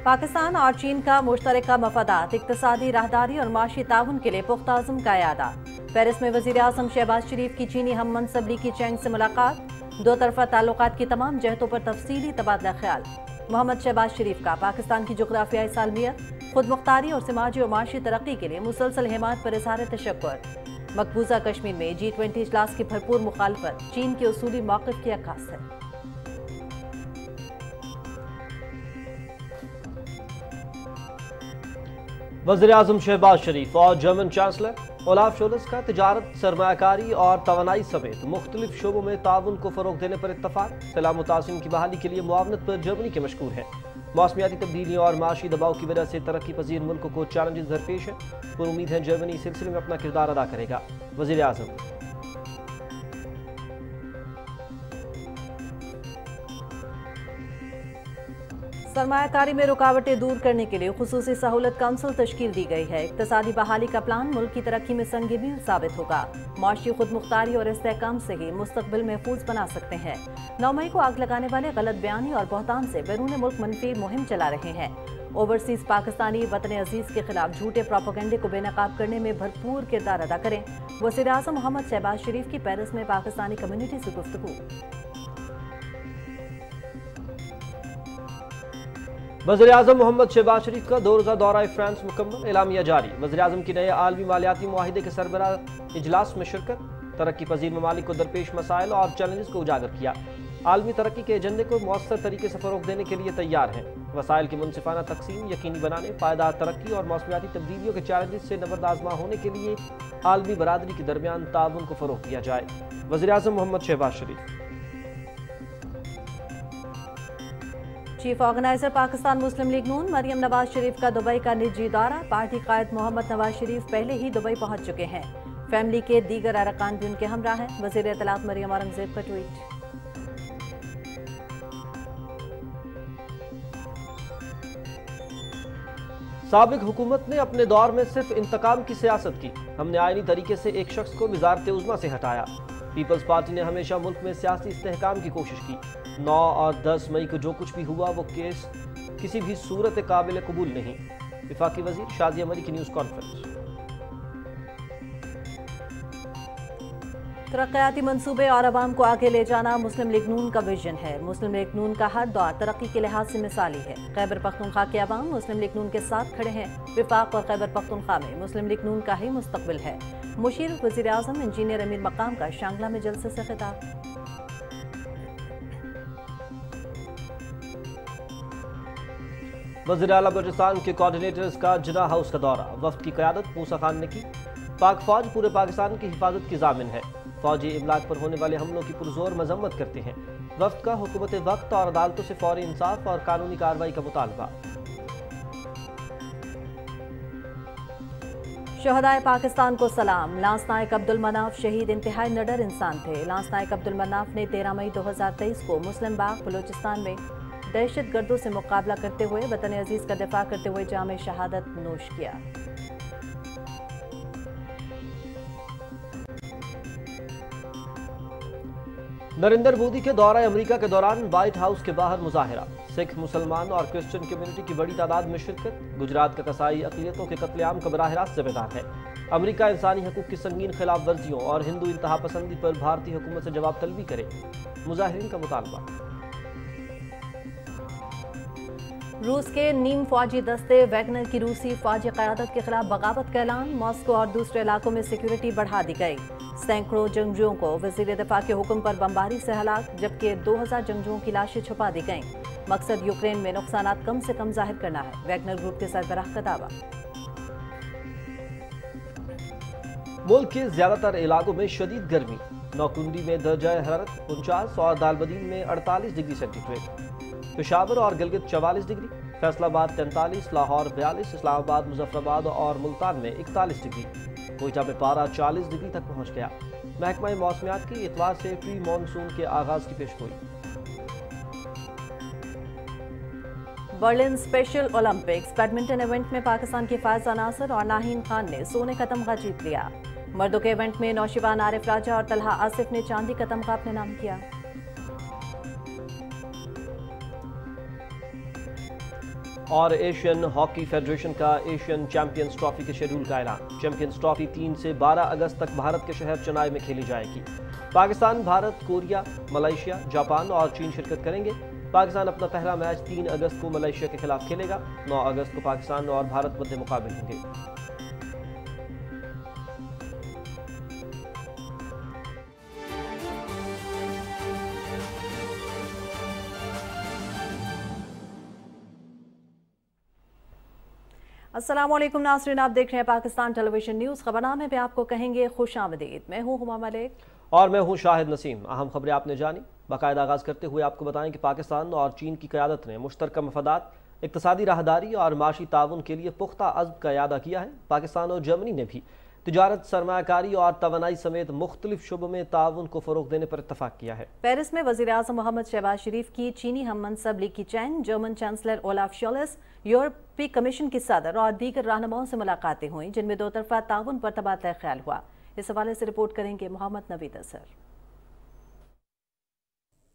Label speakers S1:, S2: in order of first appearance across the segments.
S1: पाकिस्तान और चीन का मुश्तरका मफादात, इक्तिसादी राहदारी और माशी ताउन के लिए पुख्ता अज़्म का इरादा। पेरिस में वज़ीर-ए-आज़म शहबाज शरीफ की चीनी हम मनसब ली की चैंग से मुलाकात, दो तरफ़ा ताल्लुकात की तमाम जहतों पर तफसीली तबादला ख्याल। मोहम्मद शहबाज शरीफ का पाकिस्तान की जुग़राफियाई सालमियत, खुद मुख्तारी और समाजी और माशी तरक्की के लिए मुसलसल हिमायत पर इज़हार तशक्कुर। मकबूजा कश्मीर में G20 इजलास की भरपूर मुखालफत, चीन के उसूली मौक़िफ़ की अक्कास है।
S2: वज़ीर-ए-आज़म शहबाज शरीफ और जर्मन चांसलर ओलाफ शोल्ज़ का तिजारत, सरमायाकारी और तवानाई समेत मुख्तलिफ शोबों में ताउन को फ़रोग़ देने पर इत्तफ़ाक़। खिला मुतासिम की बहाली के लिए मुआवनत पर जर्मनी के मशकूर हैं। मौसमियाती तब्दीलियों और माशी दबाव की वजह से तरक्की पजीर मुल्क को चैलेंजेस दरपेश है, पर उम्मीद है जर्मनी इस सिलसिले में अपना किरदार अदा करेगा। वज़ीर-ए-आज़म
S1: सरमायाकारी में रुकावटें दूर करने के लिए खुसूसी सहूलत काउंसिल तश्कील दी गई है। इक्तिसादी बहाली का प्लान मुल्क की तरक्की में संग मील साबित होगा। माशी खुद मुख्तारी और इस्तेहकाम से ही मुस्तकबिल महफूज बना सकते हैं। 9 मई को आग लगाने वाले गलत बयानी और बहतान से बैरून मुल्क मनफी मुहिम चला रहे हैं। ओवरसीज पाकिस्तानी वतन अजीज के खिलाफ झूठे प्रोपेगेंडे को बेनकाब करने में भरपूर किरदार अदा करें। वज़ीर-ए-आज़म मोहम्मद शहबाज शरीफ की पेरिस में पाकिस्तानी कम्युनिटी से गुफ्तगू।
S2: वज़ीर-ए-आज़म मोहम्मद शहबाज शरीफ का 2 रोज़ा दौरा फ्रांस मुकम्मल, एलामिया जारी। वज़ीर-ए-आज़म की नए आलमी मालियाती मुआहिदे के सरबराह इजलास में शिरकत, तरक्की पजीर ममालिक को दरपेश मसाइल और चैलेंजेस को उजागर किया। आलमी तरक्की के एजेंडे को मौसर तरीके से फ़रोग़ देने के लिए तैयार हैं। वसाइल की मुनसिफाना तकसीम यकीनी बनाने, पायदार तरक्की और मौसमियाती तब्दीलियों के चैलेंजेस से नबर्द आज़मा होने के लिए आलमी बरादरी के दरमियान ताउन को फ़रोग़ दिया जाए। वज़ीर-ए-आज़म मोहम्मद शहबाज शरीफ।
S1: चीफ ऑर्गेनाइजर पाकिस्तान मुस्लिम लीग नून मरियम नवाज शरीफ का दुबई का निजी दौरा। पार्टी कायद मोहम्मद नवाज शरीफ पहले ही दुबई पहुंच चुके हैं। फैमिली के दीगर अरकान भी उनके हमरा हैं। वज़ीर इत्तलात मरियम औरंगज़ेब का ट्वीट।
S2: साबिक हुकूमत ने अपने दौर में सिर्फ इंतकाम की सियासत की। हमने आईनी तरीके से एक शख्स को वज़ारत उज़्मा से हटाया। पीपल्स पार्टी ने हमेशा मुल्क में सियासी इस्तेहकाम की कोशिश की। 9 और 10 मई को जो कुछ भी हुआ वो केस किसी भी सूरत काबिल कबूल नहीं। वफाकी वज़ीर शादिया मलिक की न्यूज़ कॉन्फ्रेंस।
S1: तरक्याती मंसूबे और आवाम को आगे ले जाना मुस्लिम लीग नून का विजन है। मुस्लिम लीग नून का हर दौर तरक्की के लिहाज से मिसाली है। खैबर पख्तूनख्वा के अवाम मुस्लिम लीग नून के साथ खड़े हैं। विफाक और खैबर पख्तूनख्वा में मुस्लिम लीग नून का ही मुस्तकबिल है। मुशीर वज़ीर-ए-आज़म इंजीनियर अमीर मकाम का शांगला में जलसे से खिताब।
S2: वज़ीर आला बलूचिस्तान के कोऑर्डिनेटर्स का जिन्ना हाउस का दौरा। वफ्द की क़यादत मूसा खान ने की। पाक फौज पूरे पाकिस्तान की हिफाजत की ज़ामिन है। फौजी इमलाक पर होने वाले हमलों की पुरजोर मजम्मत करते हैं। वफ्द का हुकूमत वक्त और अदालतों से फौरी इंसाफ और कानूनी कार्रवाई का मुतालबा।
S1: शहदाए पाकिस्तान को सलाम। लांस नायक अब्दुल मनाफ शहीद इंतहाई निडर इंसान थे। लांस नायक अब्दुल मनाफ ने 13 मई 2023 को मुस्लिम बाग बलूचिस्तान में दहशत गर्दों से मुकाबला करते हुए वतन अजीज का दिफा करते हुए जाम शहादत नोश किया।
S2: नरेंद्र मोदी के दौरा अमेरिका के दौरान व्हाइट हाउस के बाहर मुजाहिरा। सिख, मुसलमान और क्रिश्चियन कम्युनिटी की बड़ी तादाद में शिरकत। गुजरात का कसाई अक़लियतों के कत्लेआम का बराह रास्त जिम्मेदार है। अमेरिका इंसानी हकूक़ की संगीन खिलाफ वर्जियों और हिंदू इंतहा पसंदी पर भारतीय हुकूमत से जवाब तलबी करे। मुजाहिरीन का मुतालबा।
S1: रूस के नीम फौजी दस्ते वैगनर की रूसी फौजी क़यादत के खिलाफ बगावत का ऐलान। मॉस्को और दूसरे इलाकों में सिक्योरिटी बढ़ा दी गई। सैकड़ों जंगजुओं को वज़ीर दिफा के हुक्म पर बमबारी से हलाक, जबकि 2000 जंगजुओं की लाशें छुपा दी गईं। मकसद यूक्रेन में नुकसानात कम से कम जाहिर करना है। वैगनर ग्रुप के सरबराह का दावा।
S2: मुल्क के ज्यादातर इलाकों में शदीद गर्मी। नौकुंडी में दर्जा हरारत 49 और दालबदीन में 48 डिग्री सेंटीग्रेड। पेशावर और गिलगित 44 डिग्री, फैसलाबाद 43, लाहौर 42, इस्लामाबाद, मुजफ्फराबाद और मुल्तान में 41 डिग्री। कोयटा में पारा 40 डिग्री तक पहुंच गया। महकमा मौसमियात की इतवार से प्री मानसून के आगाज की पेशगोई।
S1: Berlin special olympics badminton event में पाकिस्तान के फायजा नासिर और नाहीन खान ने सोने का तमगा जीत लिया। मर्दों के इवेंट में नौशिबान आरिफ राजा और तलहा आसिफ ने चांदी का तमगा अपने नाम किया।
S2: اور ایشین ہاکی فیڈریشن کا ایشین چیمپئنز ٹرافی کے شیڈول کا اعلان۔ چیمپئنز ٹرافی 3 سے 12 اگست تک بھارت کے شہر چنائی میں کھیلی جائے گی۔ Pakistan, Bharat, Korea, Malaysia, Japan اور چین شرکت کریں گے۔ پاکستان اپنا پہلا میچ 3 اگست کو ملائیشیا کے خلاف کھیلے گا۔ 9 اگست کو پاکستان اور بھارت مد مقابل ہوں گے۔
S1: السلام علیکم ناظرین، آپ دیکھ رہے ہیں پاکستان ٹیلی ویژن نیوز۔ خبرنامے میں آپ کو کہیں گے خوش آمدید۔ میں ہوں ہما ملک
S2: اور میں ہوں شاہد نسیم۔ اہم خبریں آپ نے جانی۔ باقاعدہ آغاز کرتے ہوئے آپ کو بتائیں کہ پاکستان اور چین کی قیادت نے مشترکہ مفادات، اقتصادی راہداری اور معاشی تعاون کے لیے پختہ عزم کا اعادہ کیا ہے۔ پاکستان اور جرمنی نے بھی تجارت، سرمایہ کاری اور توانائی سمیت مختلف شعبوں میں تعاون کو فروغ دینے پر اتفاق کیا ہے۔
S1: پیرس میں وزیر اعظم محمد شہباز شریف کی چینی ہم منصب لی کیچین، جرمن چانسلر اولاف شولز، یورپی کمیشن کی صدر اور دیگر رہنماؤں سے ملاقاتیں ہوئیں، جن میں 2 طرفہ تعاون پر تبادلہ خیال ہوا۔ اس حوالے سے رپورٹ کریں گے محمد نوید اظہر۔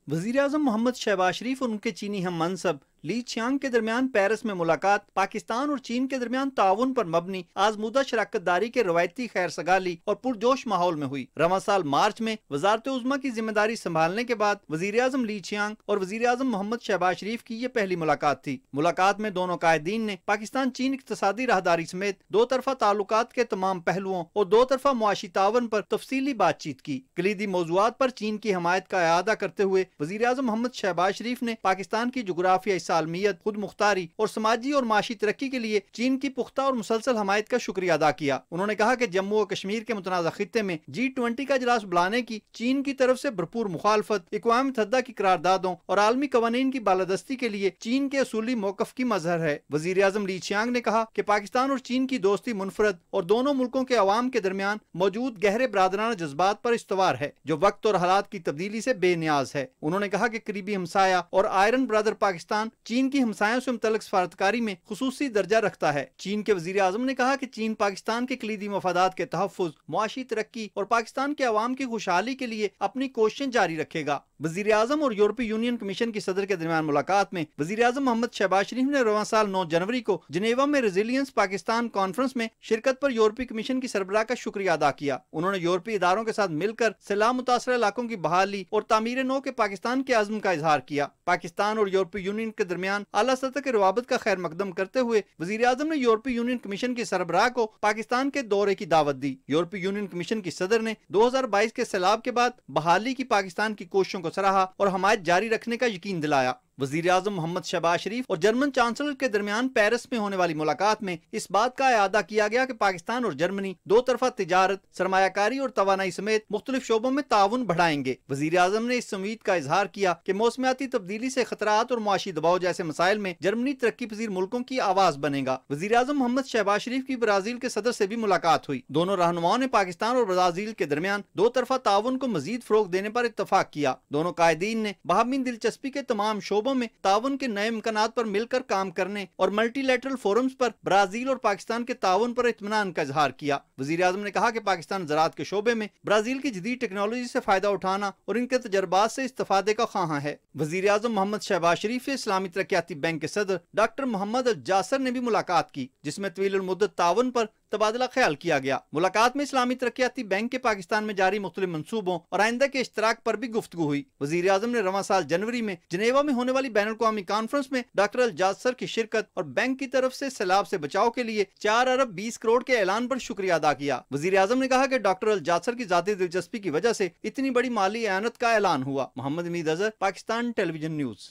S3: وزیر اعظم محمد شہباز شریف اور ان کے چینی ہم منصب لی چیانگ کے درمیان پیرس میں ملاقات پاکستان اور چین کے درمیان تعاون پر مبنی آزمودہ شراکت داری کے روایتی خیر سگالی اور پرجوش ماحول میں ہوئی۔ رواں سال مارچ میں وزارت عظمیٰ کی ذمہ داری سنبھالنے کے بعد وزیر اعظم لی چیانگ اور وزیر اعظم محمد شہباز شریف کی یہ پہلی ملاقات تھی۔ ملاقات میں دونوں قائدین نے پاکستان چین اقتصادی راہداری سمیت 2 طرفہ تعلقات کے تمام پہلوؤں اور 2 طرفہ معاشی تعاون پر تفصیلی بات چیت کی۔ کلیدی موضوعات پر چین کی حمایت کا اعادہ کرتے ہوئے وزیر اعظم محمد شہباز شریف نے پاکستان کی جغرافیائی سالمیت، خود مختاری اور سماجی اور معاشی ترقی کے لیے چین کی پختہ اور مسلسل حمایت کا شکریہ ادا کیا۔ انہوں نے کہا کہ جموں و کشمیر کے متنازع خطے میں G20 کا اجلاس بلانے کی چین کی طرف سے بھرپور مخالفت اقوام متحدہ کی قراردادوں اور عالمی قوانین کی بالادستی کے لیے چین کے اصولی موقف کی مظہر ہے۔ وزیر اعظم لی چیانگ نے کہا کہ پاکستان اور چین کی دوستی منفرد اور دونوں ملکوں کے عوام کے درمیان موجود گہرے برادرانہ جذبات پر استوار ہے، جو وقت اور حالات کی تبدیلی سے بے نیاز ہے۔ انہوں نے کہا کہ قریبی ہمسایہ اور آئرن برادر پاکستان چین کی ہمسایوں سے متعلق سفارتکاری میں خصوصی درجہ رکھتا ہے۔ چین کے وزیر اعظم نے کہا کہ چین پاکستان کے کلیدی مفادات کے تحفظ، معاشی ترقی اور پاکستان کے عوام کی خوشحالی کے لیے اپنی کوششیں جاری رکھے گا۔ وزیر اعظم اور یورپی یونین کمیشن کی صدر کے درمیان ملاقات میں وزیر اعظم محمد شہباز شریف نے رواں سال 9 جنوری کو جنیوا میں ریزیلینس پاکستان کانفرنس میں شرکت پر یورپی کمیشن کی سربراہ کا شکریہ ادا کیا۔ انہوں نے یورپی اداروں کے ساتھ مل کر سیلاب متاثرہ علاقوں کی بحالی اور تعمیر نو کے پاکستان کے عزم کا اظہار کیا۔ پاکستان اور یورپی یونین کے درمیان اعلیٰ سطح کے روابط کا خیر مقدم کرتے ہوئے وزیر اعظم نے یورپی یونین کمیشن کی سربراہ کو پاکستان کے دورے کی دعوت دی۔ یورپی یونین کمیشن کی صدر نے 2022 کے سیلاب کے بعد بحالی کی پاکستان کی کوششوں کو سراہا اور حمایت جاری رکھنے کا یقین دلایا۔ وزیر اعظم محمد شہباز شریف اور جرمن چانسلر کے درمیان پیرس میں ہونے والی ملاقات میں اس بات کا اعادہ کیا گیا کہ پاکستان اور جرمنی 2 طرفہ تجارت، سرمایہ کاری اور توانائی سمیت مختلف شعبوں میں تعاون بڑھائیں گے۔ وزیر اعظم نے اس امید کا اظہار کیا کہ موسمیاتی تبدیلی سے خطرات اور معاشی دباؤ جیسے مسائل میں جرمنی ترقی پذیر ملکوں کی آواز بنے گا۔ وزیر اعظم محمد شہباز شریف کی برازیل کے صدر سے بھی ملاقات ہوئی۔ دونوں رہنماؤں نے پاکستان اور برازیل کے درمیان 2 طرفہ تعاون کو مزید فروغ دینے پر اتفاق کیا۔ دونوں قائدین نے باہمی دلچسپی کے تمام شعبوں میں تعاون کے نئے امکانات پر مل کر کام کرنے اور ملٹی لیٹرل فورمز پر برازیل اور پاکستان کے تعاون پر اطمینان کا اظہار کیا۔ وزیر اعظم نے کہا کہ پاکستان زراعت کے شعبے میں برازیل کی جدید ٹیکنالوجی سے فائدہ اٹھانا اور ان کے تجربات سے استفادے کا خواہاں ہے۔ وزیر اعظم محمد شہباز شریف سے اسلامی ترقیاتی بینک کے صدر ڈاکٹر محمد الجاسر نے بھی ملاقات کی، جس میں طویل المدت تعاون پر تبادلہ خیال کیا گیا۔ ملاقات میں اسلامی ترقیاتی بینک کے پاکستان میں جاری مختلف منصوبوں اور آئندہ کے اشتراک پر بھی گفتگو ہوئی۔ وزیر اعظم نے رواں سال جنوری میں جنیوا میں ہونے والی بین الاقوامی کانفرنس میں ڈاکٹر الجاسر کی شرکت اور بینک کی طرف سے سیلاب سے بچاؤ کے لیے 4 ارب 20 کروڑ کے اعلان پر شکریہ ادا کیا۔ وزیر اعظم نے کہا کہ ڈاکٹر الجاسر کی ذاتی دلچسپی کی وجہ سے اتنی بڑی مالی اعانت کا اعلان ہوا۔ محمد نوید اظہر، پاکستان ٹیلی ویژن نیوز۔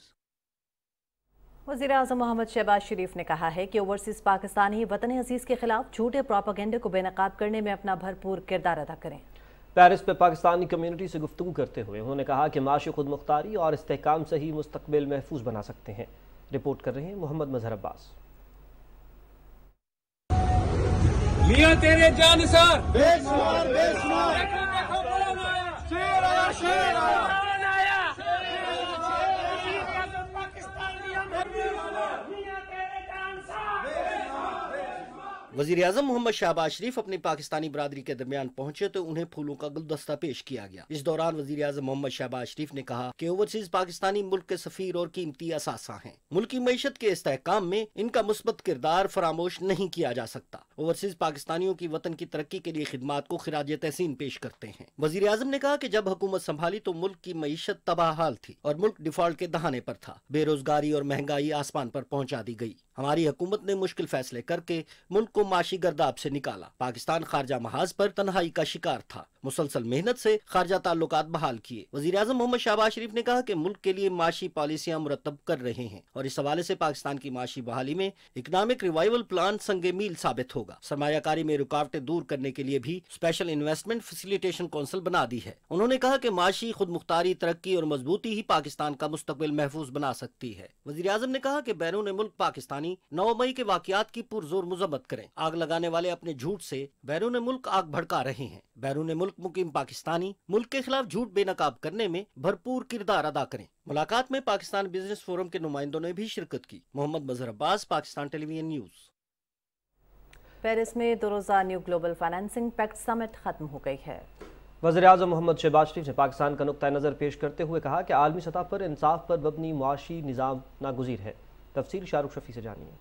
S1: وزیر اعظم محمد شہباز شریف نے کہا ہے کہ اوورسیز پاکستانی وطن عزیز کے خلاف جھوٹے پروپیگنڈے کو بے نقاب کرنے میں اپنا بھرپور کردار ادا کریں۔
S2: پیرس میں پاکستانی کمیونٹی سے گفتگو کرتے ہوئے انہوں نے کہا کہ معاشی خود مختاری اور استحکام سے ہی مستقبل محفوظ بنا سکتے ہیں۔ رپورٹ کر رہے ہیں محمد مظہر عباس۔
S4: میاں تیرے جانثار بے شمار
S5: वज़ीर आज़म मोहम्मद शहबाज शरीफ अपनी पाकिस्तानी बरादरी के दरमियान पहुंचे तो उन्हें फूलों का गुलदस्ता पेश किया गया। इस दौरान वज़ीर आज़म मोहम्मद शहबाज शरीफ ने कहा कि ओवरसीज पाकिस्तानी मुल्क के सफीर और कीमती असासा हैं। मुल्क की मईशत के इस्तेहकाम में इनका मुस्बत किरदार फरामोश नहीं किया जा सकता। ओवरसीज पाकिस्तानियों की वतन की तरक्की के लिए खिदमात को खिराज तहसीन पेश करते हैं। वज़ीर आज़म ने कहा कि जब हुकूमत संभाली तो मुल्क की मईशत तबाहाल थी और मुल्क डिफॉल्ट के दहाने पर था। बेरोजगारी और महंगाई आसमान पर पहुंचा दी गई। हमारी हुकूमत ने मुश्किल फैसले करके मुल्क को माशी गर्दाब से निकाला। पाकिस्तान खारजा महाज पर तन्हाई का शिकार था। मुसलसल मेहनत से खारजा ताल्लुकात बहाल किए। वज़ीर आज़म मोहम्मद शहबाज शरीफ ने कहा कि मुल्क के लिए माशी पॉलिसियां मुरतब कर रहे हैं और इस हवाले से पाकिस्तान की माशी बहाली में इकनॉमिक रिवाइवल प्लान संगे मील साबित होगा। सरमायाकारी में रुकावटें दूर करने के लिए भी स्पेशल इन्वेस्टमेंट फैसिलिटेशन काउंसिल बना दी है। उन्होंने कहा कि माशी खुद मुख्तारी, तरक्की और मजबूती ही पाकिस्तान का मुस्तकबिल महफूज बना सकती है। वज़ीर आज़म ने कहा कि बैरून मुल्क पाकिस्तानी 9 मई के वाक़यात की पुरजोर मजम्मत करें। आग लगाने वाले अपने झूठ से बैरून मुल्क आग भड़का रहे हैं। बैरून मुल्क मुकीम पाकिस्तानी मुल्क के खिलाफ झूठ बेनकाब करने में भरपूर किरदार अदा करें। मुलाकात में पाकिस्तान बिजनेस फोरम के नुमाइंदों ने भी शिरकत की। Mohammad Mazhar Abbas, Pakistan television news.
S1: Paris में 2 रोज़ा new global financing pact summit खत्म हो गई है।
S2: वज़ीर आज़म मोहम्मद शहबाज शरीफ ने पाकिस्तान का नुक्ता नज़र पेश करते हुए कहा कि आलमी सतह पर इंसाफ पर मबनी मुआशी निज़ाम नागुज़ीर है। तफसील शाहरुख शफी से जानिए।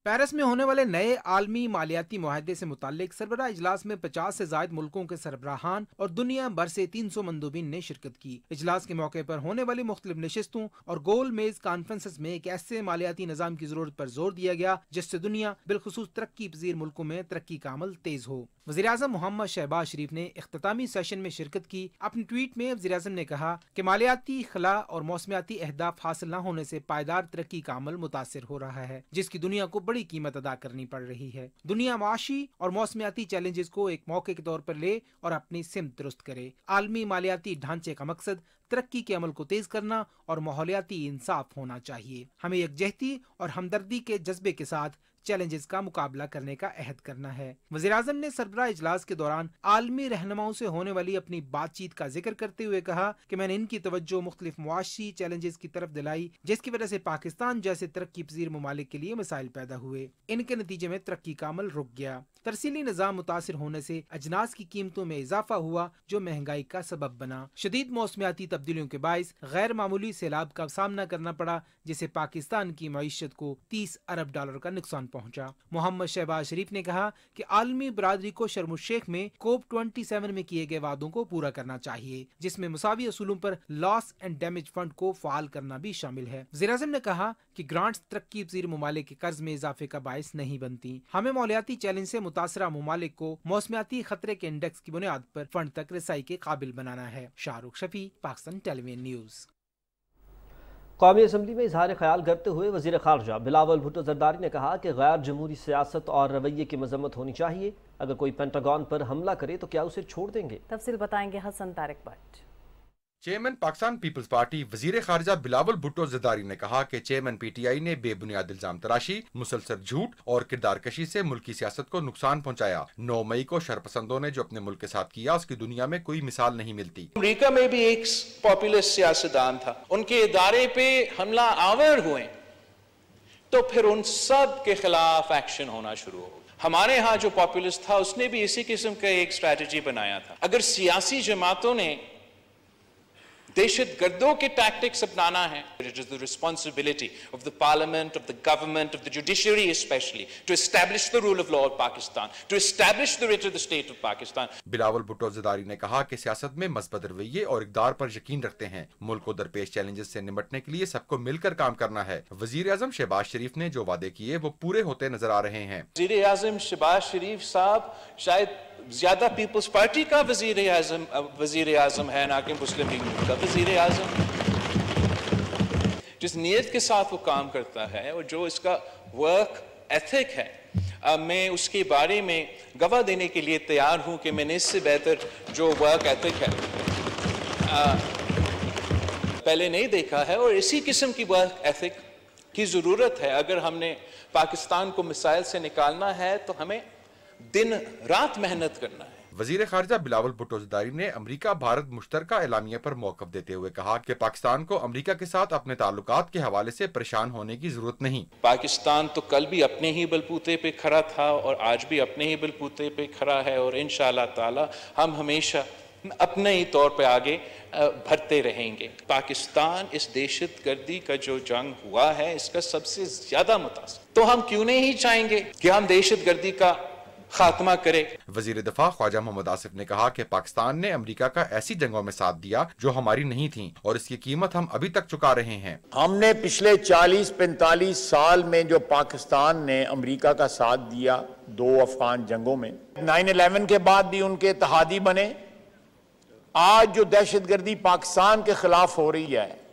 S6: पेरिस में होने वाले नए आलमी मालियाती मुआहदे से मुताल्लिक सरबराह इजलास में 50 से ज़ायद मुल्कों के सरबराहान और दुनिया भर से 300 मंदूबीन ने शिरकत की। इजलास के मौके पर होने वाली मुख्तलिफ नशिस्तों और गोल मेज कॉन्फ्रेंसेस में एक ऐसे मालियाती निज़ाम की जरूरत पर जोर दिया गया जिससे दुनिया बिलखुसूस तरक्की पजीर मुल्कों में तरक्की का अमल तेज हो। वज़ीर आज़म मोहम्मद शहबाज शरीफ ने इख्तितामी सेशन में शिरकत की। अपनी ट्वीट में वज़ीर आज़म ने कहा कि मालियाती खला और मौसमियाती अहदाफ हासिल न होने से पायदार तरक्की का अमल मुतासिर हो रहा है, जिसकी दुनिया को बड़ी कीमत अदा करनी पड़ रही है। दुनिया माशी और मौसमियाती चैलेंजेस को एक मौके के तौर पर ले और अपनी सिमत दुरुस्त करे। आलमी मालियाती ढांचे का मकसद तरक्की के अमल को तेज करना और माहौलियाती इंसाफ होना चाहिए। हमें यकजहती और हमदर्दी के जज्बे के साथ चैलेंजेस का मुकाबला करने का अहद करना है। वज़ीर आज़म ने सरबराह इजलास के दौरान आलमी रहनुमाओं से होने वाली अपनी बातचीत का जिक्र करते हुए कहा कि मैंने इनकी तवज्जो मुख्तलिफ मुआशी चैलेंजेस की तरफ दिलाई जिसकी वजह से पाकिस्तान जैसे तरक्की पजीर ममालिक के लिए मसाइल पैदा हुए। इनके नतीजे में तरक्की का अमल रुक गया। तरसीली निज़ाम मुतासिर होने से अजनास की कीमतों में इजाफा हुआ जो महंगाई का सबब बना। शदीद मौसमियाती तब्दीलियों के बाइस गैर मामूली सैलाब का सामना करना पड़ा जिससे पाकिस्तान की मईशत को $30 अरब का नुकसान पहुंचा। मोहम्मद शहबाज शरीफ ने कहा कि आलमी बरादरी को शर्म उल शेख में COP27 में किए गए वादों को पूरा करना चाहिए जिसमें मुसावी असूलों पर लॉस एंड डैमेज फंड को फाल करना भी शामिल है। वज़ीर आज़म ने कहा कि ग्रांट्स तरक्की पजीर ममालिक के कर्ज में इजाफे का बायस नहीं बनती। हमें मालियाती चैलेंज से मुतासरा ममालिक को मौसमियाती खतरे के इंडेक्स की बुनियाद पर फंड तक रसाई के काबिल बनाना है। Shahrukh Shafi, Pakistan television news.
S2: कौमी असम्बली में इजहार ख्याल करते हुए वज़ीर ख़ारजा बिलावल भुट्टो ज़रदारी ने कहा कि गैर जमहूरी सियासत और रवैये की मजम्मत होनी चाहिए। अगर कोई पेंटागन पर हमला करे तो क्या उसे छोड़ देंगे?
S1: तफसील बताएंगे Hasan Tariq Bhatt.
S7: Chairman Pakistan Peoples Party वजीर खारजा बिलावल भुट्टो ज़रदारी ने कहा कि चेयरमैन PTI ने बेबुनियाद इल्जाम तराशी, मुसलसल झूठ और किरदार कशी से मुल्क की सियासत को नुकसान पहुंचाया। 9 मई को शरपसंदों ने जो अपने मुल्क के साथ किया उसकी दुनिया में कोई मिसाल नहीं मिलती।
S8: अमेरिका में भी एक पॉपुलिस्ट सियासतदान था, उनके इदारे पे हमला आवर हुए तो फिर उन सब के खिलाफ एक्शन होना शुरू हो। हमारे यहाँ जो पॉपुलिस्ट था उसने भी इसी किस्म का एक स्ट्रैटेजी बनाया था। अगर सियासी जमातों ने दहशत गर्दों के टैक्टिक्स अपनाना है, it is the responsibility of the parliament, of the government, of the judiciary especially to establish the rule of law of Pakistan, to establish the right of the state of Pakistan.
S7: Bilawal Bhutto Zardari ने कहा कि सियासत में मस्बत रवैये और इक़दार पर यकीन रखते हैं। मुल्क को दरपेश चैलेंजेस से निपटने के लिए सबको मिलकर काम करना है। वजीर आज़म शहबाज शरीफ ने जो वादे किए वो पूरे होते नजर आ रहे हैं।
S8: वजीर आज़म शहबाज शरीफ साहब शायद ज्यादा पीपल्स पार्टी का वजीर आज़म है ना कि मुस्लिम लीग का वजीर आज़म। जिस नीयत के साथ वो काम करता है और जो इसका वर्क एथिक है, मैं उसके बारे में गवाह देने के लिए तैयार हूं कि मैंने इससे बेहतर जो वर्क एथिक है पहले नहीं देखा है और इसी किस्म की वर्क एथिक की जरूरत है। अगर हमने पाकिस्तान को मिसाइल से निकालना है तो हमें दिन रात मेहनत करना है।
S7: वजीर खारजा बिलावल भुट्टो ज़रदारी ने अमरीका भारत मुश्तरका एलामिया पर मौक़िफ़ देते हुए कहा कि पाकिस्तान को अमरीका के साथ अपने ताल्लुकात के हवाले से परेशान होने की जरूरत नहीं।
S8: पाकिस्तान तो कल भी अपने ही बलबूते पे खड़ा था और आज भी अपने ही बलबूते पे खड़ा है और इंशाअल्लाह ताला हम हमेशा अपने ही तौर पे आगे बढ़ते रहेंगे। पाकिस्तान इस दहशतगर्दी का जो जंग हुआ है इसका सबसे ज्यादा मुतासिर, तो हम क्यों नहीं चाहेंगे कि हम दहशतगर्दी का खात्मा करे।
S7: वजीर दफा ख्वाजा मोहम्मद आसिफ ने कहा कि पाकिस्तान ने अमेरिका का ऐसी जंगों में साथ दिया जो हमारी नहीं थी और इसकी कीमत हम अभी तक चुका रहे हैं।
S9: हमने पिछले 40-45 साल में जो पाकिस्तान ने अमेरिका का साथ दिया 2 अफगान जंगों में, 9/11 के बाद भी उनके इत्तेहादी बने, आज जो दहशतगर्दी पाकिस्तान के खिलाफ हो रही है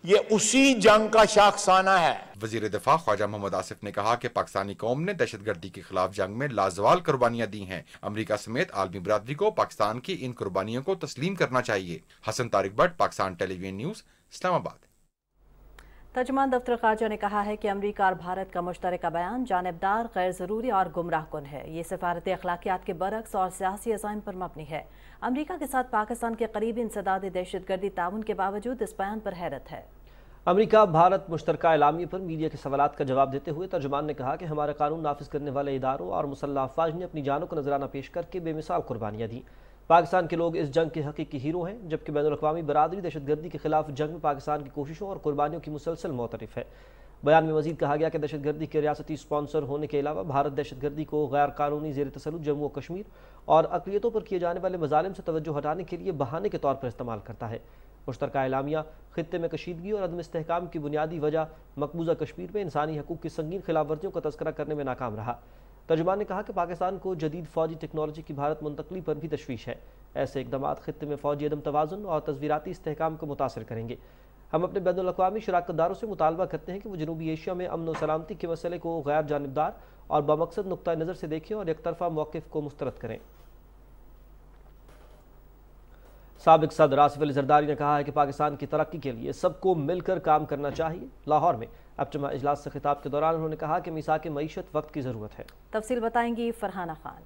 S9: ये उसी जंग का शाखसाना है।
S7: वजीर दफा ख्वाजा मोहम्मद आसिफ ने कहा कि पाकिस्तानी कौम ने दहशतगर्दी के खिलाफ जंग में लाजवाल कुर्बानियां दी हैं। अमेरिका समेत आलमी बरादरी को पाकिस्तान की इन कुर्बानियों को तस्लीम करना चाहिए। Hasan Tariq Bhatt, Pakistan television news, Islamabad.
S1: तर्जुमान दफ्तर खारजा ने कहा है कि अमरीका और भारत का मुश्तरका बयान जानिबदार, गैर ज़रूरी और गुमराह कुन है। ये सिफारती अखलाकियात के बरक्स और सियासी अज़ाइम पर मबनी है। अमरीका के साथ पाकिस्तान के करीबी इंसदाद दहशतगर्दी ताउन के बावजूद इस बयान पर हैरत है।
S2: अमरीका भारत मुश्तरका एलामिया पर मीडिया के सवालात का जवाब देते हुए तर्जुमान ने कहा कि हमारा कानून नाफिज करने वाले इदारों और मुसल्लह अफवाज ने अपनी जानों का नजराना पेश करके बेमिसाल कुर्बानियाँ दी। पाकिस्तान के लोग इस जंग के हकीकी हीरो हैं, जबकि बैनुल-अक़वामी बरादरी दहशतगर्दी के खिलाफ जंग में पाकिस्तान की कोशिशों और कुर्बानियों की मुसलसल मोतरफ है। बयान में मजीद कहा गया कि दहशतगर्दी के रियासती स्पॉन्सर होने के अलावा भारत दहशतगर्दी को गैर कानूनी ज़ेर तसल्लुत जम्मू और कश्मीर और अक़लियतों पर किए जाने वाले मज़ालिम से तवज्जो हटाने के लिए बहाने के तौर पर इस्तेमाल करता है। मुश्तरका एलामिया खित्ते में कशीदगी और अदम इस्तेहकाम की बुनियादी वजह मकबूजा कश्मीर में इंसानी हकूक़ की संगीन खिलाफ वर्जियों का तज़किरा करने में नाकाम रहा। तर्जुमान ने कहा कि पाकिस्तान को जदीद फ़ौजी टेक्नोलॉजी की भारत मुंतकली पर भी तशवीश है। ऐसे इक़दामात खित्ते में फ़ौजी अदम तवाज़ुन और तस्वीराती इस्तेहकाम को मुतासर करेंगे। हम अपने बैनुल-अक़वामी शराकतदारों से मुतालबा करते हैं कि वो जनूबी एशिया में अमन व सलामती के मसले को गैर जानिबदार और बामकसद नुक्ता नज़र से देखें और एक तरफा मौक़िफ़ को मुस्तरद करें। साबिक़ सदर आसिफ अली ज़रदारी ने कहा है कि पाकिस्तान की तरक्की के लिए सबको मिलकर काम करना चाहिए। लाहौर में एप्टमा इजलास से खिताब के दौरान उन्होंने कहा कि मीसाक मईशत वक्त की ज़रूरत है।
S1: तफसील बताएंगी फरहाना खान।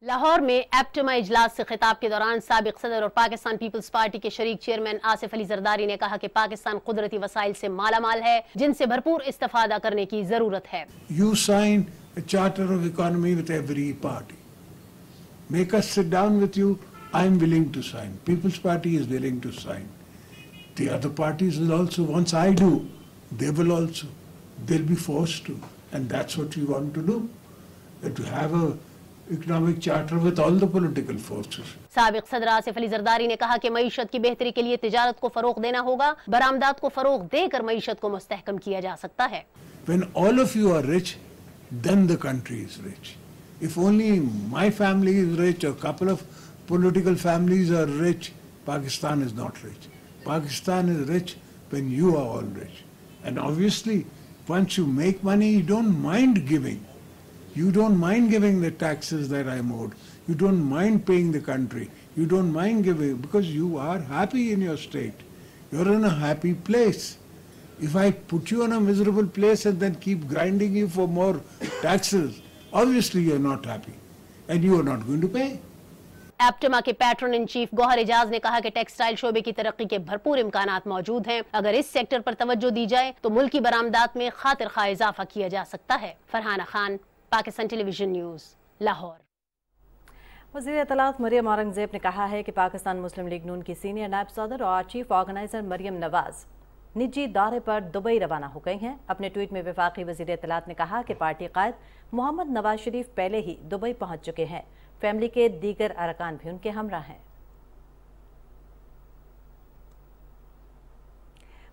S10: लाहौर में एप्टमा इजलास से खिताब के दौरान साबिक़ सदर और पाकिस्तान पीपल्स पार्टी के शरीक चेयरमैन आसिफ अली ज़रदारी ने कहा कि पाकिस्तान कुदरती वसाइल से मालामाल है जिनसे भरपूर इस्तेफादा करने की जरूरत है।
S11: You sign a charter of economy with every party. Make us sit down with you. I am willing to sign. People's Party is willing to sign. The other parties will also. Once I do, they will also. They'll be forced to, and that's what we want to do. To have a economic charter with all the political forces.
S10: साबिक़ सदर आसिफ अली ज़रदारी ने कहा कि मईशत की बेहतरी के लिए तिजारत को फरोग देना होगा। बरामदात को फरोग देकर मईशत को मुस्तहकम किया जा सकता है।
S11: When all of you are rich, then the country is rich. If only my family is rich, a couple of political families are rich, Pakistan is not rich. Pakistan is rich when you are all rich. And obviously, once you make money, you don't mind giving. You don't mind giving the taxes that I'm owed. You don't mind paying the country. You don't mind giving because you are happy in your state. You're in a happy place. If I put you in a miserable place and then keep grinding you for more taxes, obviously you're not happy and you are not going to pay.
S10: APTMA के patron in chief Gohar Ejaz ने कहा कि textile शोबे की तरक्की के भरपूर इम्कानात मौजूद हैं। अगर इस सेक्टर पर तवज्जो दी जाए तो मुल्की बरामदात में खातिर खा इजाफा किया जा सकता है। Farhana Khan, Pakistan television news, Lahore.
S1: वज़ीर इत्तलात मरियम औरंगज़ेब ने कहा है कि पाकिस्तान मुस्लिम लीग नून की सीनियर नायब सदर और चीफ ऑर्गेनाइजर मरियम नवाज निजी दौरे पर दुबई रवाना हो गई हैं। अपने ट्वीट में वफाकी वज़ीर इत्तलात ने कहा कि पार्टी कायद मोहम्मद नवाज शरीफ पहले ही दुबई पहुंच चुके हैं। फैमिली के दीगर अरकान भी उनके हमरा हैं।